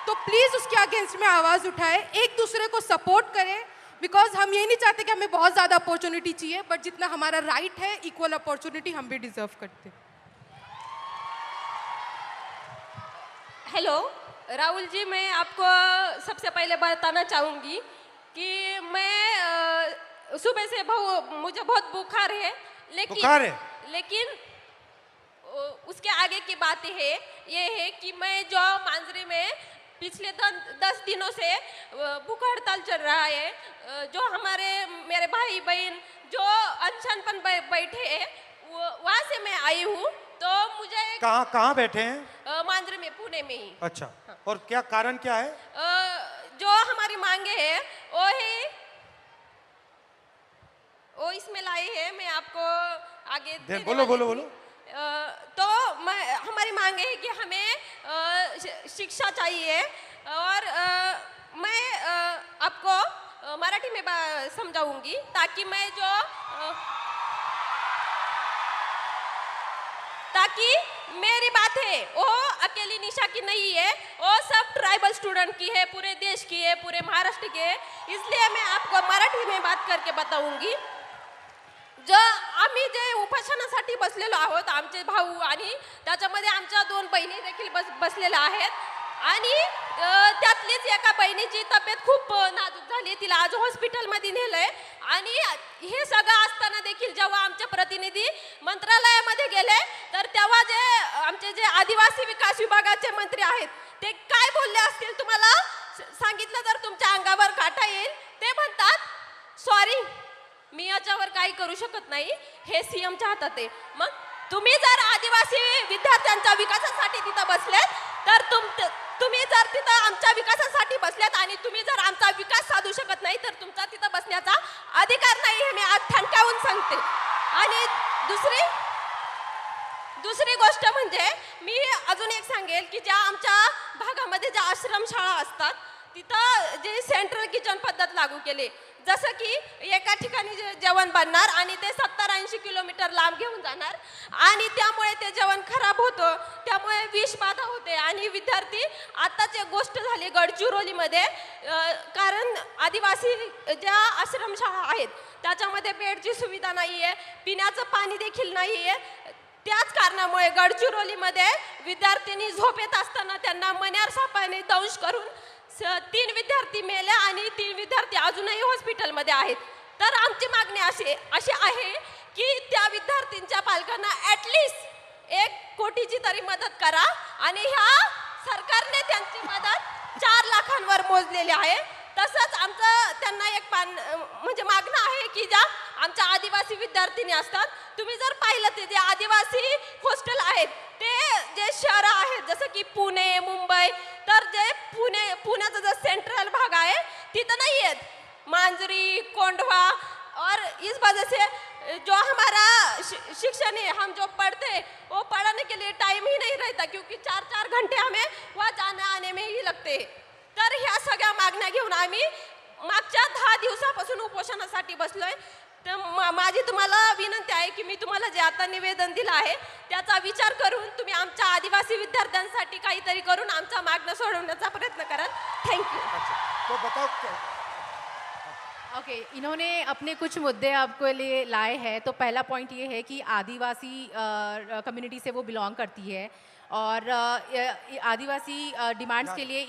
तो प्लीज़ उसके अगेंस्ट में आवाज़ उठाए, एक दूसरे को सपोर्ट करें। बिकॉज हम ये नहीं चाहते कि हमें बहुत ज़्यादा अपॉर्चुनिटी चाहिए, बट जितना हमारा राइट है, इक्वल अपॉर्चुनिटी हम भी डिजर्व करते हैं। हेलो राहुल जी, मैं आपको सबसे पहले बताना चाहूँगी कि मैं सुबह से मुझे बहुत बुखार है, लेकिन उसके आगे की बात ये है कि मैं जो मांजरे में पिछले 10 दिनों से भूख हड़ताल चल रहा है, जो मेरे भाई बहन जो अनशन पर बैठे हैं, वहाँ से मैं आई हूँ। तो मुझे कहाँ बैठे हैं? मांजरे में, पुणे में ही। अच्छा, और क्या कारण क्या है? जो हमारी मांगे है वो इसमें लाई है, मैं आपको आगे बोलो। तो हमारी मांगे है कि हमें शिक्षा चाहिए, और मैं आपको मराठी में समझाऊंगी ताकि ताकि मेरी बात है वो अकेली निशा की नहीं है, वो सब ट्राइबल स्टूडेंट की है, पूरे देश की है, पूरे महाराष्ट्र की है। इसलिए मैं आपको मराठी में बात करके बताऊंगी। जो आम्ही जे उपोषणासाठी बसलेलो आहोत, आमचे भाऊ आणि त्याच्यामध्ये आमच्या 2 बहिणी देखील बसलेल्या आहेत, आणि त्यातलीच एका बहिणीची तब्येत खूप नाजूक झाली, तिला आज हॉस्पिटलमध्ये नेलंय। आणि हे सगळं असताना देखील जेव्हा आमचे प्रतिनिधी मंत्रालयामध्ये गेले तर तेव्हा आमचे आदिवासी विकास विभागाचे मंत्री आहेत ते काय बोलले असतील तुम्हाला सांगितलं तर तुमच्या अंगावर काटा येईल। ते म्हणतात, सॉरी मी याच्यावर काही करू शकत नाही, हे सीएमच्या हातात आहे। मग तुम्ही जर आदिवासी विद्यार्थ्यांच्या विकासासाठी तिथं बसलेत तर तुम्ही जर तिथं आमच्या विकासासाठी बसल्यात आणि तुम्ही जर आमचा विकास साधू शकत नाही तर तुमचा तिथं बसण्याचा अधिकार नाही, हे मी आज ठणकावून सांगते। आणि दुसरी गोष्ट म्हणजे मी अजून एक सांगेल की ज्या आमच्या भागामध्ये ज्या आश्रमशाळा असतात तिथं जे सेंट्रल किचन पद्धत लागू केली, जसं की एका ठिकाणी जेवण बनणार आणि ते 70-80 किलोमीटर लांब घेऊन जाणार आणि त्यामुळे ते जेवण खराब होतं, त्यामुळे विषबाधा होते आणि विद्यार्थी आत्ताच एक गोष्ट झाली गडचिरोलीमध्ये कारण आदिवासी ज्या आश्रमशाळा आहेत त्याच्यामध्ये बेडची सुविधा नाही आहे, पिण्याचं पाणी देखील नाही आहे. त्याच कारणामुळे गडचिरोलीमध्ये विद्यार्थिनी झोपेत असताना त्यांना मण्यार सापाने दंश करून 3 विद्यार्थी मेले आणि 3 विद्यार्थी अजूनही हॉस्पिटलमध्ये आहेत. तर आमची मागणी अशी आहे की त्या विद्यार्थ्यांच्या पालकांना ॲटलिस्ट 1 कोटीची तरी मदत करा आणि ह्या सरकारने त्यांची मदत 4 लाखांवर मोजलेली आहे. तसंच आमचं त्यांना एक म्हणजे मागणं आहे की ज्या आमच्या आदिवासी विद्यार्थिनी असतात, तुम्ही जर पाहिलं ते जे आदिवासी हॉस्टेल आहेत ते जे शहरं आहेत जसं की पुणे मुंबई, तर जे पुण्याचा जो सेंट्रल भाग आहे तिथं नाही आहेत. मांजरी कोंढवा और इस वजह से जो हमारा शिक्षण है, हम जो पढ़ते हैं वो पढ़ाने के लिए टाइम ही नहीं रहता क्योंकि 4-4 घंटे हमें वहाँ जाने आने में ही लगते हैं. तर ह्या सगळ्या मागण्या घेऊन आम्ही मागच्या 10 दिवसापासून उपोषणासाठी बसलोय. तर माझी तुम्हाला विनंती आहे की मी तुम्हाला जे आता निवेदन दिलं आहे त्याचा विचार करून तुम्ही आमच्या आदिवासी विद्यार्थ्यांसाठी काहीतरी करून आमचा मागणं सोडवण्याचा प्रयत्न कराल. थँक्यू. तो बताओ ओके इन्होंने अपने कुछ मुद्दे आपके लिए लाए हैं. तो पहला पॉइंट ये है कि आदिवासी कम्युनिटी से वो बिलोंग करती है और आदिवासी डिमांड्स के लिए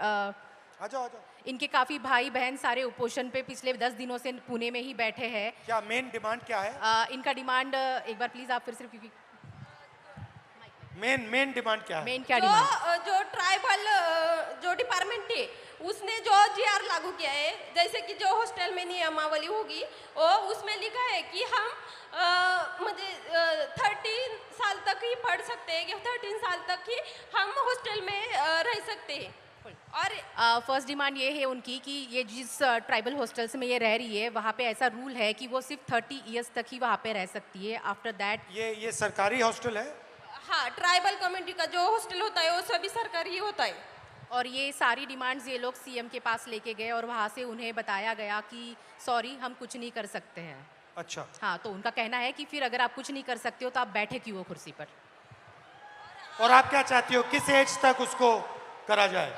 आ जाओ इनके काफ़ी भाई बहन सारे उपोषण पे पिछले 10 दिनों से पुणे में ही बैठे हैं. क्या मेन डिमांड क्या है? इनका डिमांड एक बार प्लीज़ आप फिर से क्योंकि मेन डिमांड क्या है? मेन क्या डिमांड जो ट्राइबल जो डिपार्टमेंट है उसने जो GR लागू किया है, जैसे कि जो हॉस्टल में नियमावली होगी वो उसमें लिखा है कि हम म्हणजे 13 साल तक ही पढ़ सकते हैं कि 13 साल तक ही हम हॉस्टल में रह सकते हैं. और फर्स्ट डिमांड ये है उनकी कि ये जिस ट्राइबल हॉस्टल्स में ये रह रही है वहाँ पे ऐसा रूल है कि वो सिर्फ 30 ईयर्स तक ही वहाँ पे रह सकती है. आफ्टर दैट ये सरकारी हॉस्टल है? हाँ, ट्राइबल कम्युनिटी का जो हॉस्टल होता है वो सभी सरकारी होता है. और ये सारी डिमांड्स ये लोग CM के पास लेके गए और वहाँ से उन्हें बताया गया कि सॉरी हम कुछ नहीं कर सकते हैं. अच्छा. हाँ, तो उनका कहना है कि फिर अगर आप कुछ नहीं कर सकते हो तो आप बैठे क्यों हो कुर्सी पर. और आप क्या चाहती हो, किस एज तक उसको करा जाए?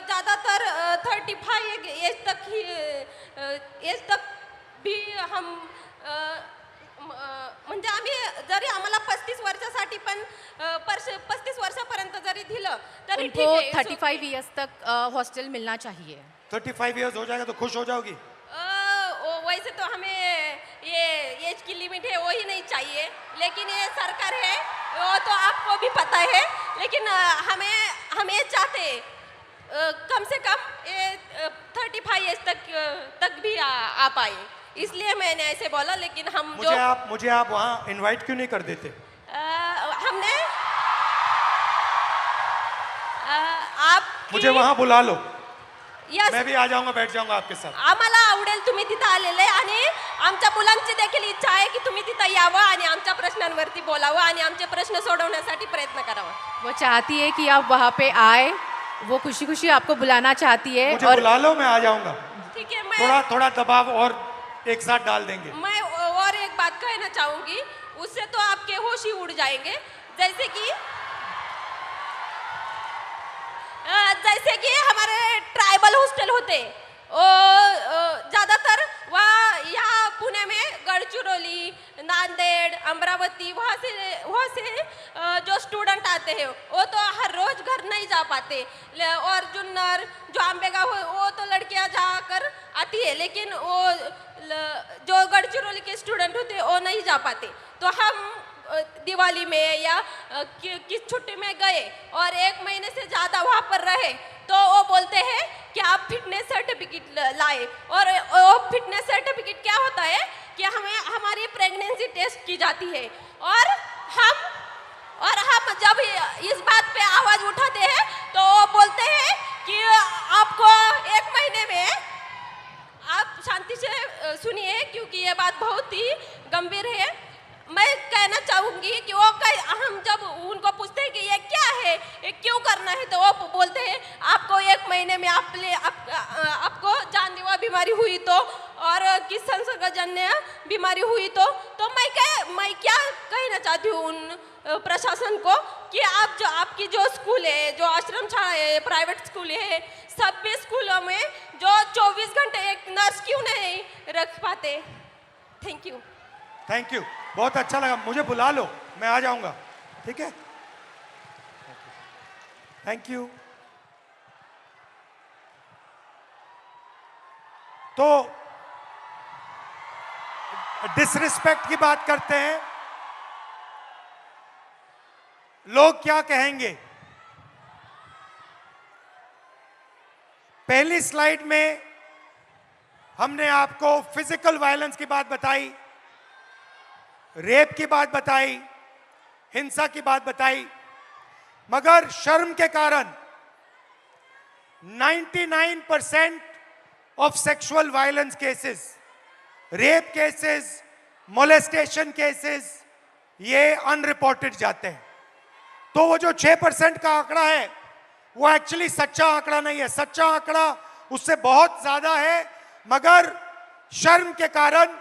ज़्यादातर 35 एज तक भी हम म्हणजे आम्ही जरी आम्हाला 35 वर्षासाठी पण 35 वर्षापर्यंत जरी दिलं तरी ठीक उनको आहे. 35 ईयर्स तक हॉस्टल मिलना चाहिए. 35 इयर्स हो जाएगा तो खुश हो जाओगी? वैसे तो हमें ये एज की लिमिट है वो ही नहीं चाहिए, लेकिन ये सरकार है वो तो आपको भी पता है, लेकिन हम ये चाहते कम से कम ये 35 एज तक भी आ पाए, इसलिए मैंने ऐसे बोला. लेकिन हम मुझे आप वहाँ इनवाइट क्यों नहीं कर देते? हमने आप मुझे वहाँ बुला लो, यस मैं भी आ जाऊंगा, बैठ जाऊंगा आपके साथ. आम्हाला आवडेल तुम्ही तिथं आलेले आणि आमच्या मुलांची देखील इच्छा आहे की तुम्ही तिथं यावं आणि आमच्या प्रश्नांवरती बोलावं आणि आमचे प्रश्न सोडवण्यासाठी प्रयत्न करावा. वो चाहती है कि आप वहाँ पे आए, वो खुशी खुशी आपको बुलाना चाहती है. मुझे और बुला लो, मैं आ जाऊंगा. ठीक है, थोड़ा दबाव और एक साथ डाल देंगे. मैं और एक बात कहना चाहूंगी, उससे तो आपके होश ही उड़ जाएंगे. जैसे कि हमारे ट्राइबल हॉस्टल होते ज़्यादातर वहाँ यहाँ पुणे में गढ़चिरौली, नांदेड़, अमरावती वहाँ से जो स्टूडेंट आते हैं वो तो हर रोज घर नहीं जा पाते. और जुन्नर जो आंबेगांव वो तो लड़कियाँ जाकर आती है, लेकिन वो जो गढ़चिरौली के स्टूडेंट होते हैं वो नहीं जा पाते. तो हम दिवाली में या किस छुट्टी में गए और 1 महीने से ज़्यादा वहाँ पर रहे तो वो बोलते हैं कि आप फिटनेस सर्टिफिकेट लाए. और वो फिटनेस सर्टिफिकेट क्या होता है कि हमारी प्रेगनेंसी टेस्ट की जाती है. और हम जब इस बात पे आवाज़ उठाते हैं तो वो बोलते हैं कि आपको 1 महीने में, आप शांति से सुनिए क्योंकि ये बात बहुत ही गंभीर है. मैं कहना चाहूँगी कि हम जब उनको पूछते हैं कि ये क्या है, ये क्यों करना है, तो वो बोलते हैं आपको 1 महीने में आपको जानलेवा बीमारी हुई तो और बीमारी हुई तो मैं क्या कहना चाहती हूँ उन प्रशासन को कि आप जो आपकी जो स्कूल है, जो आश्रम शाला है, प्राइवेट स्कूल है, सभी स्कूलों में जो 24 घंटे एक नर्स क्यों नहीं रख पाते? Thank you. थैंक यू, बहुत अच्छा लगा। मुझे बुला लो, मैं आ जाऊंगा, ठीक है? Thank you. तो डिसरिस्पेक्ट की बात करते हैं। लोग क्या कहेंगे? पहली स्लाइड में हमने आपको फिजिकल वायलेंस की बात बताई, रेप की बात बताई, हिंसा की बात बताई, मगर शर्म के कारण 99% of sexual violence cases, rape cases, molestation cases, ये अनरिपोर्टेड जाते हैं। तो वो जो 6% का आंकड़ा है वो एक्चुअली सच्चा आंकड़ा नहीं है। सच्चा आंकड़ा उससे बहुत ज्यादा है, मगर शर्म के कारण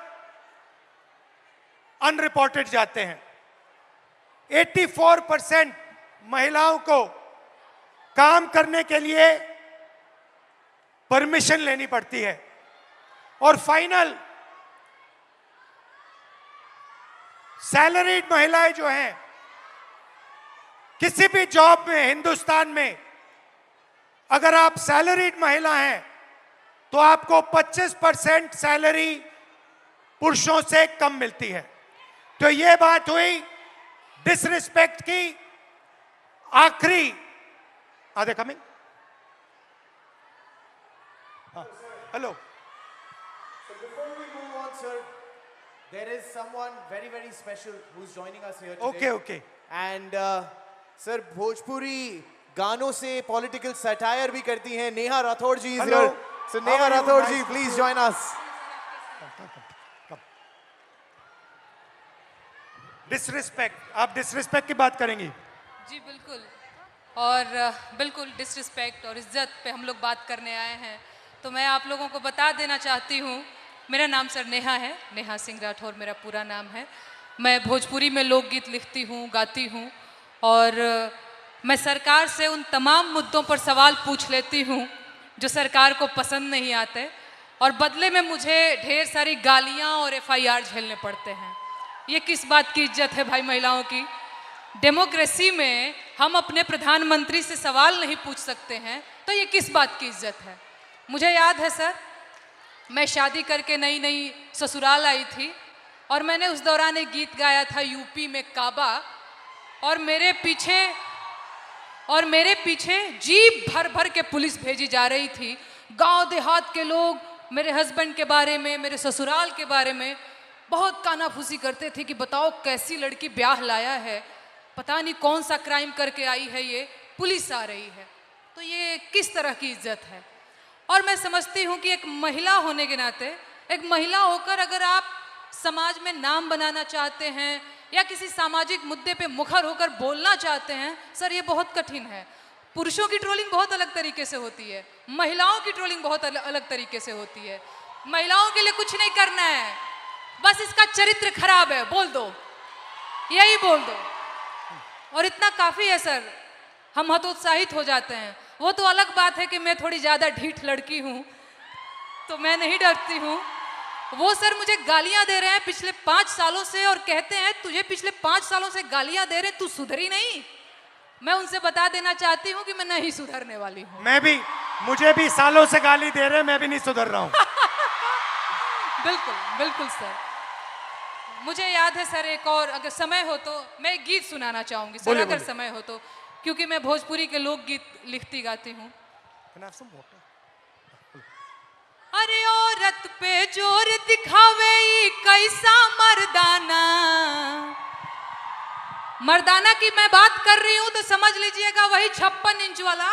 अनरिपोर्टेड जाते हैं। 84% महिलाओं को काम करने के लिए परमिशन लेनी पड़ती है। और फाइनल, सैलरीड महिलाएं जो हैं, किसी भी जॉब में हिंदुस्तान में अगर आप सैलरीड महिला हैं तो आपको 25% सैलरी पुरुषों से कम मिलती है। तो ये बात हुई डिसरिस्पेक्ट की। आखिरी, are they coming? Hello. So before we move on, sir, there is someone very, very special who's joining us here today. Okay, okay. And sir, Bhojpuri गानों से पॉलिटिकल सटायर भी करती हैं। Neha Rathore ji is Hello. here. So How Neha are you? Rathore Nice ji, to please see join us. Disrespect, आप disrespect की बात करेंगी? जी बिल्कुल, और बिल्कुल डिसरिस्पेक्ट और इज्जत पे हम लोग बात करने आए हैं। तो मैं आप लोगों को बता देना चाहती हूँ, मेरा नाम सर नेहा है, नेहा सिंह राठौर मेरा पूरा नाम है। मैं भोजपुरी में लोकगीत लिखती हूँ, गाती हूँ, और मैं सरकार से उन तमाम मुद्दों पर सवाल पूछ लेती हूँ जो सरकार को पसंद नहीं आते, और बदले में मुझे ढेर सारी गालियाँ और FIR झेलने पड़ते हैं। ये किस बात की इज्जत है भाई महिलाओं की? डेमोक्रेसी में हम अपने प्रधानमंत्री से सवाल नहीं पूछ सकते हैं, तो ये किस बात की इज्जत है? मुझे याद है सर, मैं शादी करके नई नई ससुराल आई थी, और मैंने उस दौरान एक गीत गाया था यूपी में काबा, और मेरे पीछे जीप भर भर के पुलिस भेजी जा रही थी। गांव देहात के लोग मेरे हस्बैंड के बारे में, मेरे ससुराल के बारे में बहुत कानाफूसी करते थे कि बताओ कैसी लड़की ब्याह लाया है, पता नहीं कौन सा क्राइम करके आई है, ये पुलिस आ रही है। तो ये किस तरह की इज्जत है? और मैं समझती हूँ कि एक महिला होने के नाते, एक महिला होकर अगर आप समाज में नाम बनाना चाहते हैं या किसी सामाजिक मुद्दे पे मुखर होकर बोलना चाहते हैं, सर ये बहुत कठिन है। पुरुषों की ट्रोलिंग बहुत अलग तरीके से होती है, महिलाओं की ट्रोलिंग बहुत अलग तरीके से होती है। महिलाओं के लिए कुछ नहीं करना है, बस इसका चरित्र खराब है बोल दो, यही बोल दो, और इतना काफ़ी है सर, हम हतोत्साहित हो जाते हैं। वो तो अलग बात है कि मैं थोड़ी ज़्यादा ढीठ लड़की हूँ, तो मैं नहीं डरती हूँ। वो सर मुझे गालियाँ दे रहे हैं पिछले 5 सालों से, और कहते हैं तुझे पिछले 5 सालों से गालियाँ दे रहे, तू सुधरी नहीं। मैं उनसे बता देना चाहती हूँ कि मैं नहीं सुधरने वाली हूँ। मैं भी, मुझे भी सालों से गाली दे रहे, मैं भी नहीं सुधर रहा हूँ। बिल्कुल बिल्कुल सर। मुझे याद है सर, एक और अगर समय हो तो मैं एक गीत सुनाना चाहूँगी सर, बोलिए, अगर बोलिए। समय हो तो, क्योंकि मैं भोजपुरी के लोकगीत लिखती गाती हूँ। अरे औरत पे जोर दिखावे ई कैसा मर्दाना, मर्दाना की मैं बात कर रही हूं तो समझ लीजिएगा वही 56 इंच वाला।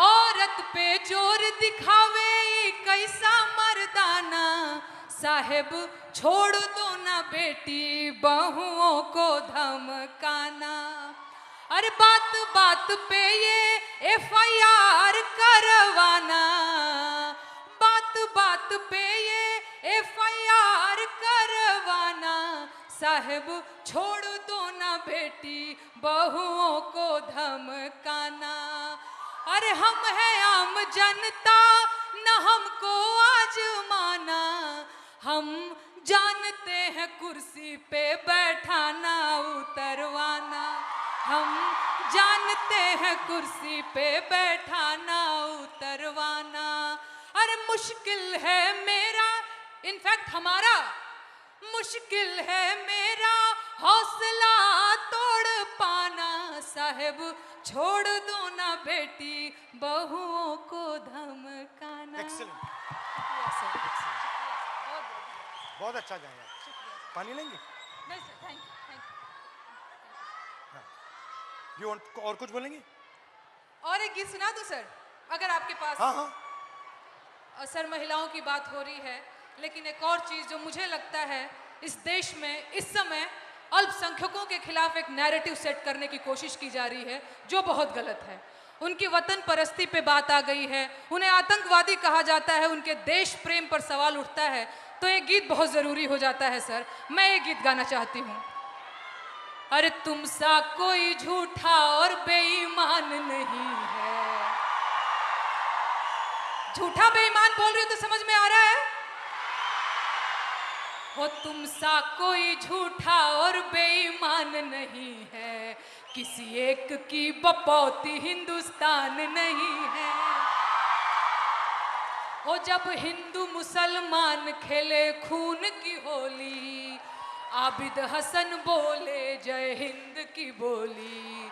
औरत पे जोर दिखावे ई कैसा मर्दाना, साहेब छोड़ दो ना बेटी बहुओं को धमकाना। अरे बात बात पे ये FIR करवाना, बात बात पे ये FIR करवाना, साहब छोड़ दो ना बेटी बहुओं को धमकाना। अरे हम हैं आम जनता, न हमको आजमाना, हम जानते हैं कुर्सी पे बैठाना उतरवाना, हम जानते हैं कुर्सी पे बैठाना उतरवाना। अरे मुश्किल है मेरा, इनफैक्ट हमारा मुश्किल है मेरा हौसला तोड़ पाना, साहब छोड़ दो ना बेटी बहुओं को धमकाना। Excellent. बहुत अच्छा गाया। पानी लेंगे? नहीं sir, thank you. You want और कुछ बोलेंगे? और एक गीत सुना दूं सर, अगर आपके पास? हाँ हाँ। सर महिलाओं की बात हो रही है, लेकिन एक और चीज़ जो मुझे लगता है इस देश में इस समय अल्पसंख्यकों के खिलाफ एक नैरेटिव सेट करने की कोशिश की जा रही है, जो बहुत गलत है। उनकी वतन परस्ती पे बात आ गई है, उन्हें आतंकवादी कहा जाता है, उनके देश प्रेम पर सवाल उठता है, तो एक गीत बहुत ज़रूरी हो जाता है सर। मैं एक गीत गाना चाहती हूँ। अरे तुम सा कोई झूठा और बेईमान नहीं है। झूठा बेईमान बोल रही हो तो समझ में आ रहा है? हो तुम सा कोई झूठा और बेईमान नहीं है, किसी एक की बपौती हिंदुस्तान नहीं है। हो जब हिंदू मुसलमान खेले खून की होली, आबिद हसन बोले जय हिंद की बोली।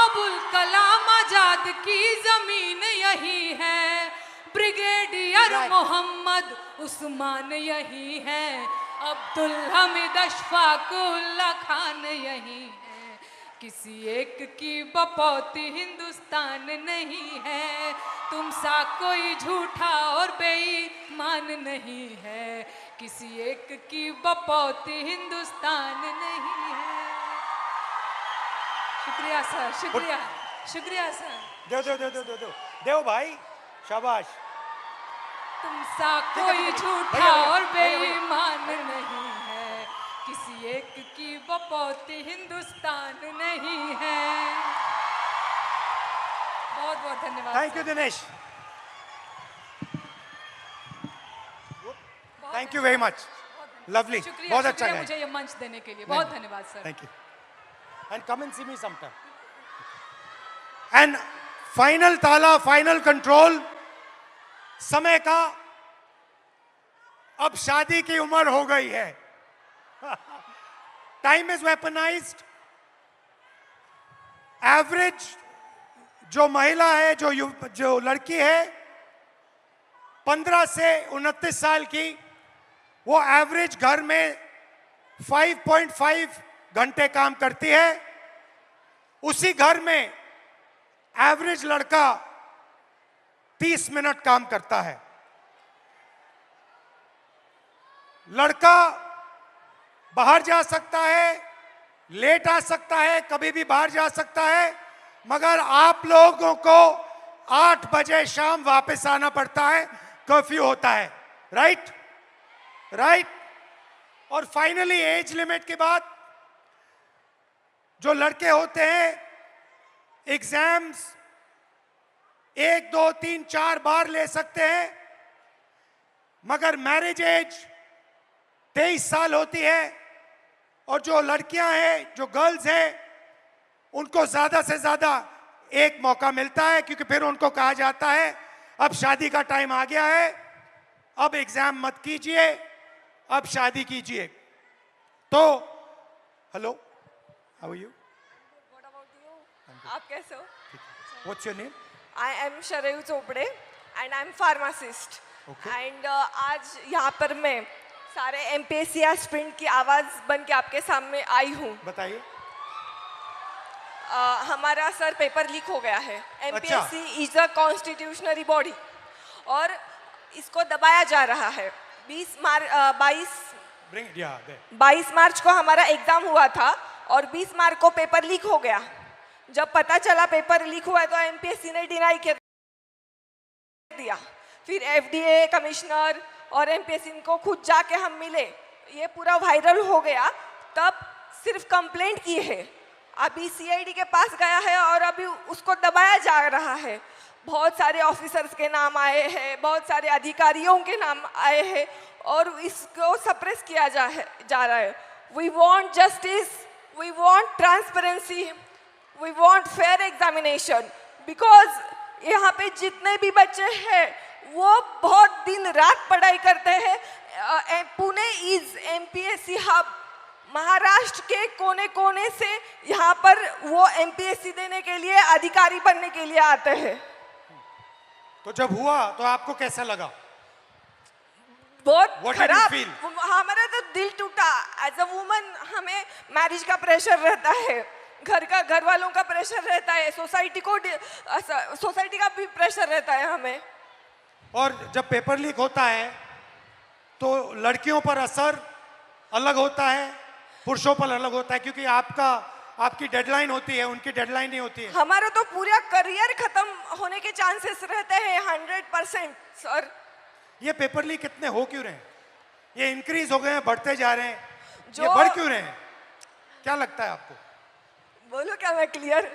अबुल कलाम आजाद की जमीन यही है, ब्रिगेडियर मोहम्मद उस्मान यही है, अब्दुल हमीद अशफाक उल्ला खान यही है, किसी एक की बपौती हिंदुस्तान नहीं है। तुम सा कोई झूठा और बेईमान नहीं है, किसी एक की बपौती हिंदुस्तान नहीं है। शुक्रिया सर, शुक्रिया, शुक्रिया सर। दो दो दो दो दो दो देव भाई, शाबाश। तुम सा कोई झूठा और बेईमान नहीं है, किसी एक की बपौती हिंदुस्तान नहीं है। बहुत बहुत धन्यवाद। Thank you Dinesh, thank you very much, lovely, शुक्रिया, बहुत अच्छा शुक्रिया गाया। मुझे ये मंच देने के लिए, बहुत धन्यवाद सर। Thank you, and come and see me sometime. And final ताला, फाइनल कंट्रोल समय का। अब शादी की उम्र हो गई है, टाइम इज वेपनाइज्ड। एवरेज जो महिला है, जो लड़की है 15 से 29 साल की, वो एवरेज घर में 5.5 घंटे काम करती है। उसी घर में एवरेज लड़का 30 मिनट काम करता है। लड़का बाहर जा सकता है, लेट आ सकता है, कभी भी बाहर जा सकता है, मगर आप लोगों को 8 बजे शाम वापस आना पड़ता है, कर्फ्यू होता है। Right right. और फाइनली एज लिमिट के बाद जो लड़के होते हैं एग्जाम्स 1, 2, 3, 4 बार ले सकते हैं, मगर मैरिज एज 23 साल होती है। और जो लड़कियां हैं, जो गर्ल्स हैं, उनको ज्यादा से ज्यादा एक मौका मिलता है, क्योंकि फिर उनको कहा जाता है अब शादी का टाइम आ गया है, अब एग्जाम मत कीजिए, अब शादी कीजिए। तो hello, how are you? What about you? आप कैसे हो? What's your name? I am Sharayu Chopde and I am pharmacist. Okay. And आज यहाँ पर मैं सारे MPSC एस्पिरेंट की आवाज़ बन के आपके सामने आई हूँ। बताइए। हमारा सर पेपर लीक हो गया है। MPSC इज अ कॉन्स्टिट्यूशनरी बॉडी और इसको दबाया जा रहा है। 22 मार्च को हमारा एग्जाम हुआ था और 20 मार्च को पेपर लीक हो गया। जब पता चला पेपर लीक हुआ है तो MPSC ने डिनाई कर दिया। फिर FDA कमिश्नर और एमपीएससी को खुद जाके हम मिले, ये पूरा वायरल हो गया, तब सिर्फ कंप्लेंट की है। अभी सीआईडी के पास गया है और अभी उसको दबाया जा रहा है। बहुत सारे ऑफिसर्स के नाम आए हैं, बहुत सारे अधिकारियों के नाम आए हैं और इसको सप्रेस किया जा रहा है। We want justice, we want transparency, we want fair examination, because यहाँ पे जितने भी बच्चे हैं वो बहुत दिन रात पढ़ाई करते हैं। Pune is MPSC hub. Maharashtra के कोने कोने से यहाँ पर वो एमपीएससी देने के लिए, अधिकारी बनने के लिए आते हैं। तो जब हुआ तो आपको कैसा लगा? बहुत खराब। feel? हमारा तो दिल टूटा। एज अ वुमन हमें मैरिज का प्रेशर रहता है, घर वालों का प्रेशर रहता है, सोसाइटी का भी प्रेशर रहता है हमें। और जब पेपर लीक होता है तो लड़कियों पर असर अलग होता है, पुरुषों पर अलग होता है, क्योंकि आपकी डेडलाइन होती है, उनकी डेडलाइन नहीं होती है। हमारा तो पूरा करियर खत्म होने के चांसेस रहते हैं 100%। सर ये पेपर लीक कितने हो क्यों रहे हैं? ये इंक्रीज हो गए हैं, बढ़ते जा रहे हैं, जो ये बढ़ क्यों रहे हैं? क्या लगता है आपको? बोलो क्या मैं क्लियर?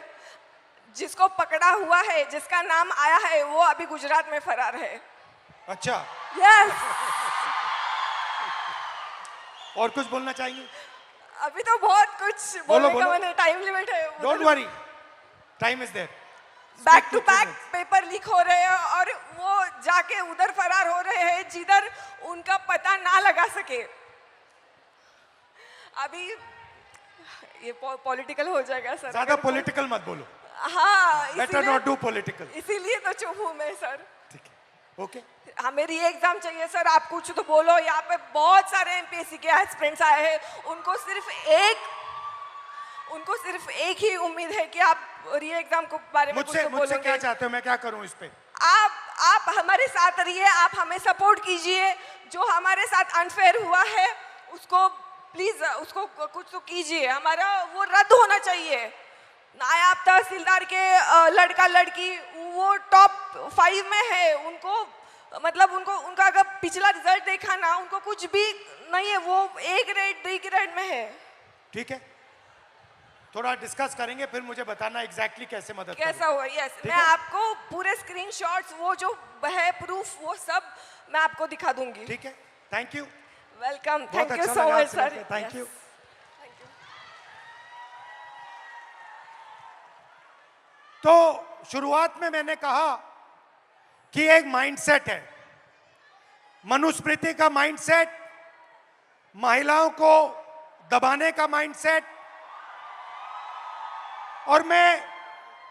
जिसको पकड़ा हुआ है, जिसका नाम आया है, वो अभी गुजरात में फरार है। अच्छा, यस। और कुछ बोलना चाहिए? अभी तो बहुत कुछ बोलने का मैंने, टाइम लिमिट है। Don't worry, time is there. Back to back paper leak हो रहे हैं और वो जाके उधर फरार हो रहे हैं जिधर उनका पता ना लगा सके। अभी ये पॉलिटिकल हो जाएगा सर। ज्यादा पॉलिटिकल मत बोलो। हाँ, बेटर नॉट डू पॉलिटिकल। इसीलिए तो चुप हूँ मैं सर। ठीक है, ओके। हमें री एग्जाम चाहिए सर, आप कुछ तो बोलो। यहाँ पे बहुत सारे एमपीएससी के एस्पिरेंट्स आए हैं, उनको सिर्फ एक ही उम्मीद है कि आप री एग्जाम को बारे में कुछ तो बोलोगे। मुझसे क्या चाहते हो, मैं क्या करूं इस पे? आप हमारे साथ रहिए, आप हमें सपोर्ट कीजिए। जो हमारे साथ अनफेयर हुआ है उसको प्लीज, उसको कुछ तो कीजिए। हमारा वो रद्द होना चाहिए। नायब तहसीलदार के लड़का लड़की वो टॉप 5 में है, उनको मतलब उनका अगर पिछला रिजल्ट देखा ना, उनको कुछ भी नहीं है, वो A ग्रेड B ग्रेड में है। ठीक है, थोड़ा डिस्कस करेंगे, फिर मुझे बताना एग्जैक्टली कैसे मदद कैसा हुआ। यस, मैं आपको पूरे स्क्रीनशॉट्स, वो जो है प्रूफ, वो सब मैं आपको दिखा दूंगी। ठीक है, thank you, welcome, thank you so much sir. Thank you. तो शुरुआत में मैंने कहा कि एक माइंडसेट है, मनुस्मृति का माइंडसेट, महिलाओं को दबाने का माइंडसेट। और मैं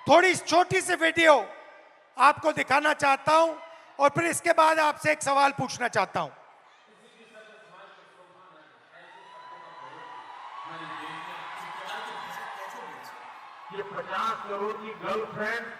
थोड़ी छोटी सी वीडियो आपको दिखाना चाहता हूं और फिर इसके बाद आपसे एक सवाल पूछना चाहता हूं। ये 50 करोड़ की गर्लफ्रेंड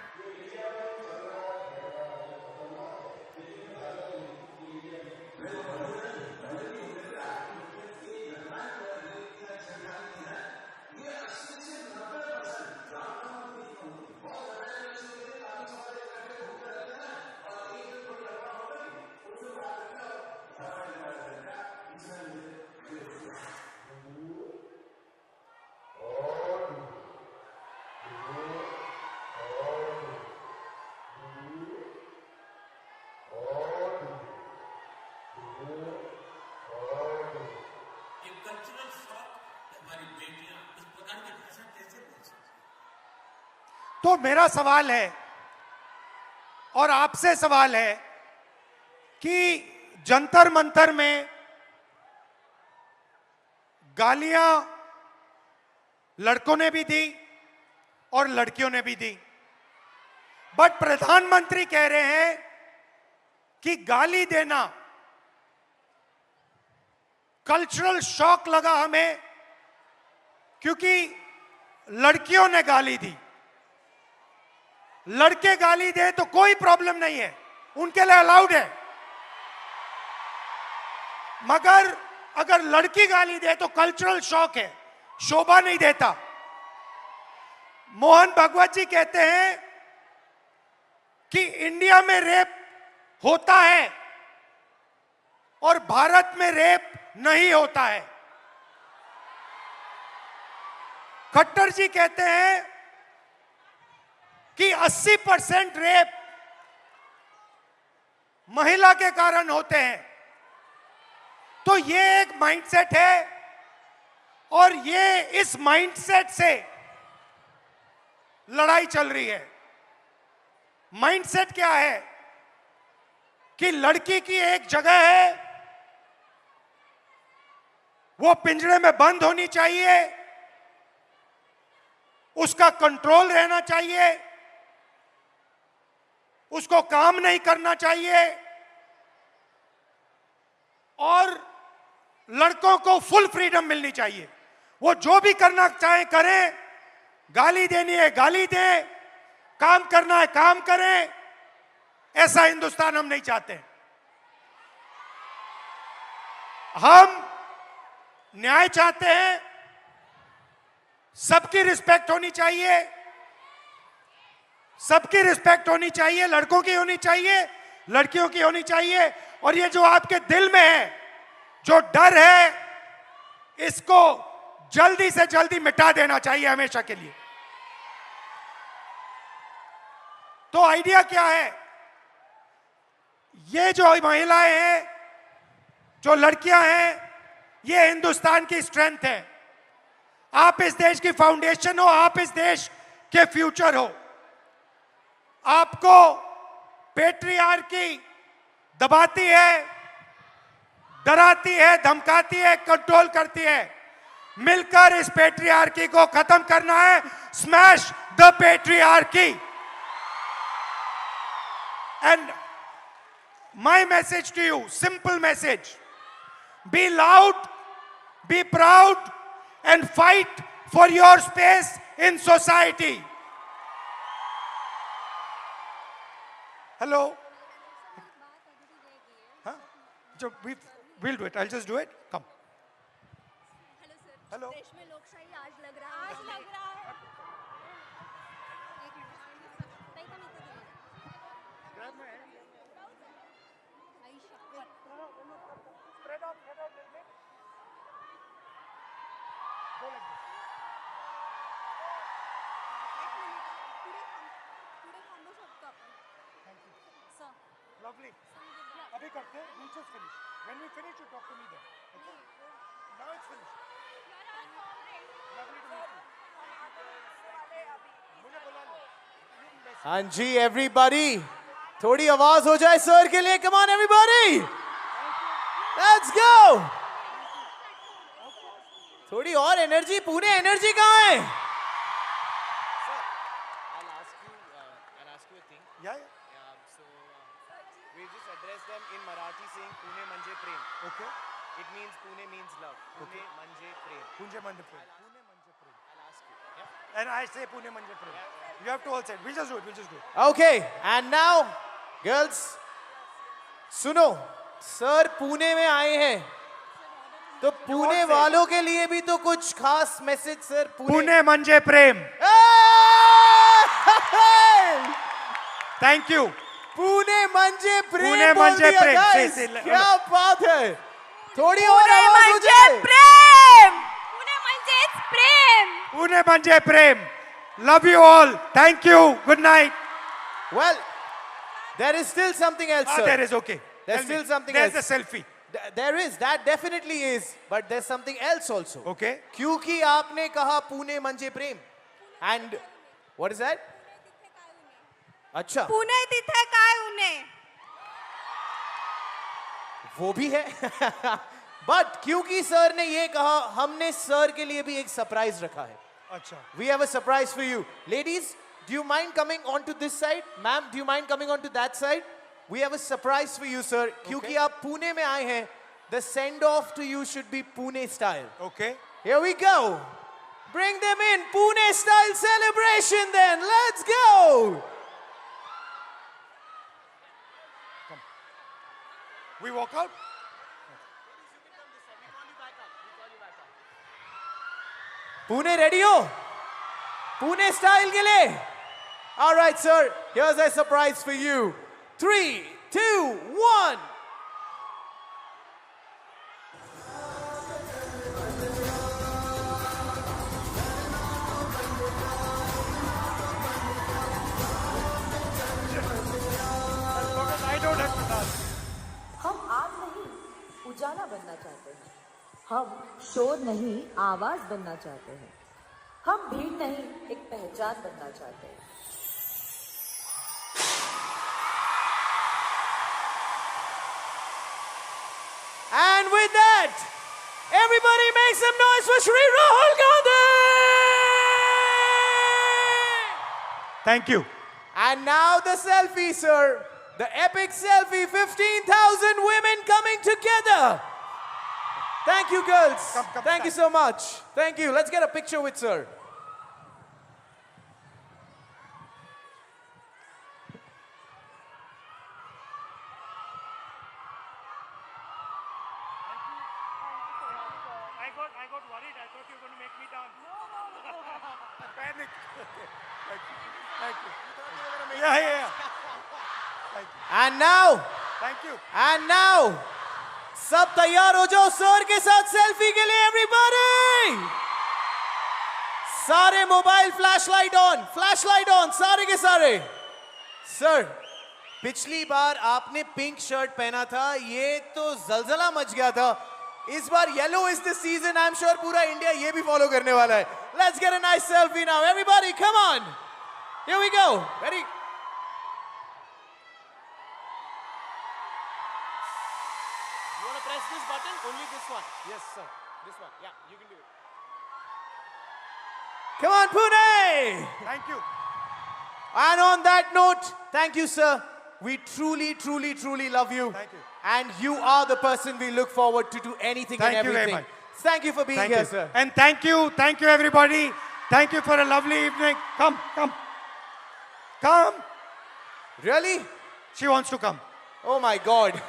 तो मेरा सवाल है और आपसे सवाल है कि जंतर मंतर में गालियां लड़कों ने भी दी और लड़कियों ने भी दी, बट प्रधानमंत्री कह रहे हैं कि गाली देना कल्चरल शॉक लगा हमें, क्योंकि लड़कियों ने गाली दी। लड़के गाली दे तो कोई प्रॉब्लम नहीं है, उनके लिए अलाउड है, मगर अगर लड़की गाली दे तो कल्चरल शॉक है, शोभा नहीं देता। मोहन भगवत जी कहते हैं कि इंडिया में रेप होता है और भारत में रेप नहीं होता है। खट्टर जी कहते हैं कि 80% रेप महिला के कारण होते हैं। तो ये एक माइंडसेट है और ये इस माइंडसेट से लड़ाई चल रही है। माइंडसेट क्या है कि लड़की की एक जगह है, वो पिंजरे में बंद होनी चाहिए, उसका कंट्रोल रहना चाहिए, उसको काम नहीं करना चाहिए और लड़कों को फुल फ्रीडम मिलनी चाहिए। वो जो भी करना चाहे करें, गाली देनी है गाली दें, काम करना है काम करें। ऐसा हिंदुस्तान हम नहीं चाहते। हम न्याय चाहते हैं, सबकी रिस्पेक्ट होनी चाहिए, सबकी रिस्पेक्ट होनी चाहिए, लड़कों की होनी चाहिए, लड़कियों की होनी चाहिए। और ये जो आपके दिल में है, जो डर है, इसको जल्दी से जल्दी मिटा देना चाहिए हमेशा के लिए। तो आइडिया क्या है? ये जो महिलाएं हैं, जो लड़कियां हैं, ये हिंदुस्तान की स्ट्रेंथ है। आप इस देश की फाउंडेशन हो, आप इस देश के फ्यूचर हो। आपको पेट्रियार्की दबाती है, डराती है, धमकाती है, कंट्रोल करती है। मिलकर इस पेट्रियार्की को खत्म करना है। Smash the patriarchy. And my message to you, simple message: be loud, be proud and fight for your space in society. Hello? Huh? We'll do it. I'll just do it. Come. Hello sir. Hello? देश में लोकशाही आज लग रहा है। आज लग रहा है। Grab my hand. Spread out a little bit. Go like this. Thank you. Sir. Lovely. अभी करते हैं. We'll just finish. When we finish, you talk to me then. Okay? Now it's finished. Lovely to meet you. मुझे बुला लो. हाँ जी everybody, थोड़ी आवाज हो जाए सर के लिए। Come on everybody, let's go. थोड़ी और एनर्जी। पुणे एनर्जी कहाँ है? Yeah. We just address them in Marathi saying Pune Manje Prem. Okay. It means Pune means love. Pune Manje Prem. Pune Manje Prem. I'll ask you. Yeah. And I say Pune Manje Prem. You have to all say it. We'll just do it. We'll just do it. Okay, and now girls, सुनो, sir Pune में आए हैं तो पुणे वालों के लिए भी तो कुछ खास message sir. Pune Manje Prem. Thank you. Pune मंजे प्रेम। पुणे बोल मंजे दिया प्रेम। guys। से- क्या बात है। थोड़ी और पुणे आवाज हो मंजे जाए। प्रेम। पुणे मंजे प्रेम। Pune Manje Prem. Love you all. Thank you. Good night. Well, there is still something else, sir. There is okay. There's Tell me. still something There's else. a selfie. There is, that definitely is, but there's something else also. Okay. क्योंकि आपने कहा पुणे मंजे प्रेम, and what is that? अच्छा, पुणे तिथे काय उने? वो भी है। बट क्योंकि सर ने ये कहा, हमने सर के लिए भी एक सरप्राइज रखा है। अच्छा. We have a surprise for you. Ladies, do you mind coming onto this side? Ma'am, do you mind coming onto that side? We have a surprise for you, sir. क्योंकि आप पुणे में आए हैं, the send off to you should be Pune style. Okay. Here we go. Bring them in. Pune style celebration then. Let's go. We walk out. Pune ready ho? Pune style ke liye? All right, sir. Here's a surprise for you. 3, 2, 1. शोर नहीं, आवाज बनना चाहते हैं। हम भीड़ नहीं, एक पहचान बनना चाहते हैं। And with that, everybody make some noise for Shri Rahul Gandhi! Thank you. And now the selfie, sir. The epic selfie, 15,000 women coming together. Thank you, girls. Thank you so much. Thank you. Let's get a picture with sir. I got worried. I thought you were going to make me dance. Panic. Thank you. Yeah. And now, Thank you. and now, सब तैयार हो जाओ sir के साथ selfie के लिए everybody. सारे mobile flashlight on, सारे के सारे। सर, पिछली बार आपने पिंक शर्ट पहना था, ये तो जलजला मच गया था। इस बार yellow is the season. I am sure पूरा इंडिया ये भी फॉलो करने वाला है। Let's get a nice selfie now everybody, come on, here we go. Very press this button, only this one. Yes, sir. This one. Yeah, you can do it. Come on, Pune! Thank you. And on that note, thank you, sir. We truly, truly, truly love you. Thank you. And you are the person we look forward to do anything Thank and you very everything. much. Thank you for being Thank here, you. sir. And thank you everybody. Thank you for a lovely evening. Come. Really? She wants to come. Oh my God.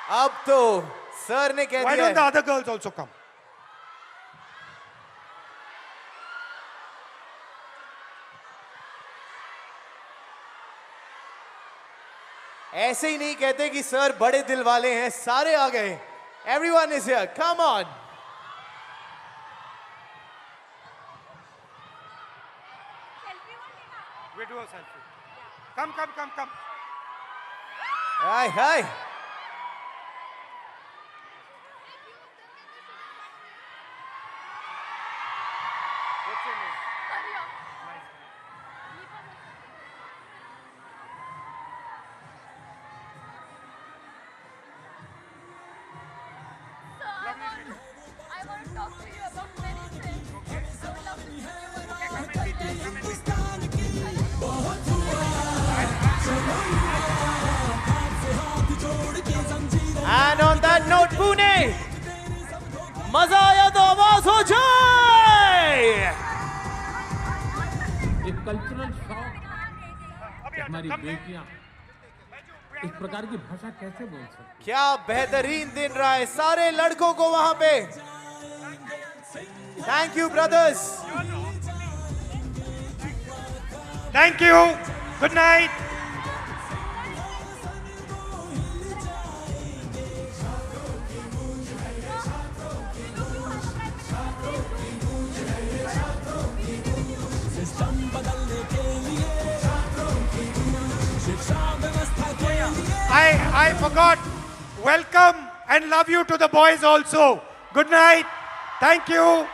अब तो sir ने कह Why दिया don't the other girls also come? ऐसे ही नहीं कहते कि sir बड़े दिल वाले हैं, सारे आ गए। Everyone is here. Come on. We do a selfie. Come. Hi. What's your name? I want to talk to you about many things. I would love to meet And on that note, Pune, मजा आया तो आवाज हो जाए। एक cultural shock, हमारी बेटियां इस प्रकार की भाषा कैसे बोल सकती? क्या बेहतरीन दिन रहा है सारे लड़कों को वहां पे। Thank you brothers. Thank you. Good night. I forgot. Welcome and love you to the boys also. Good night. Thank you.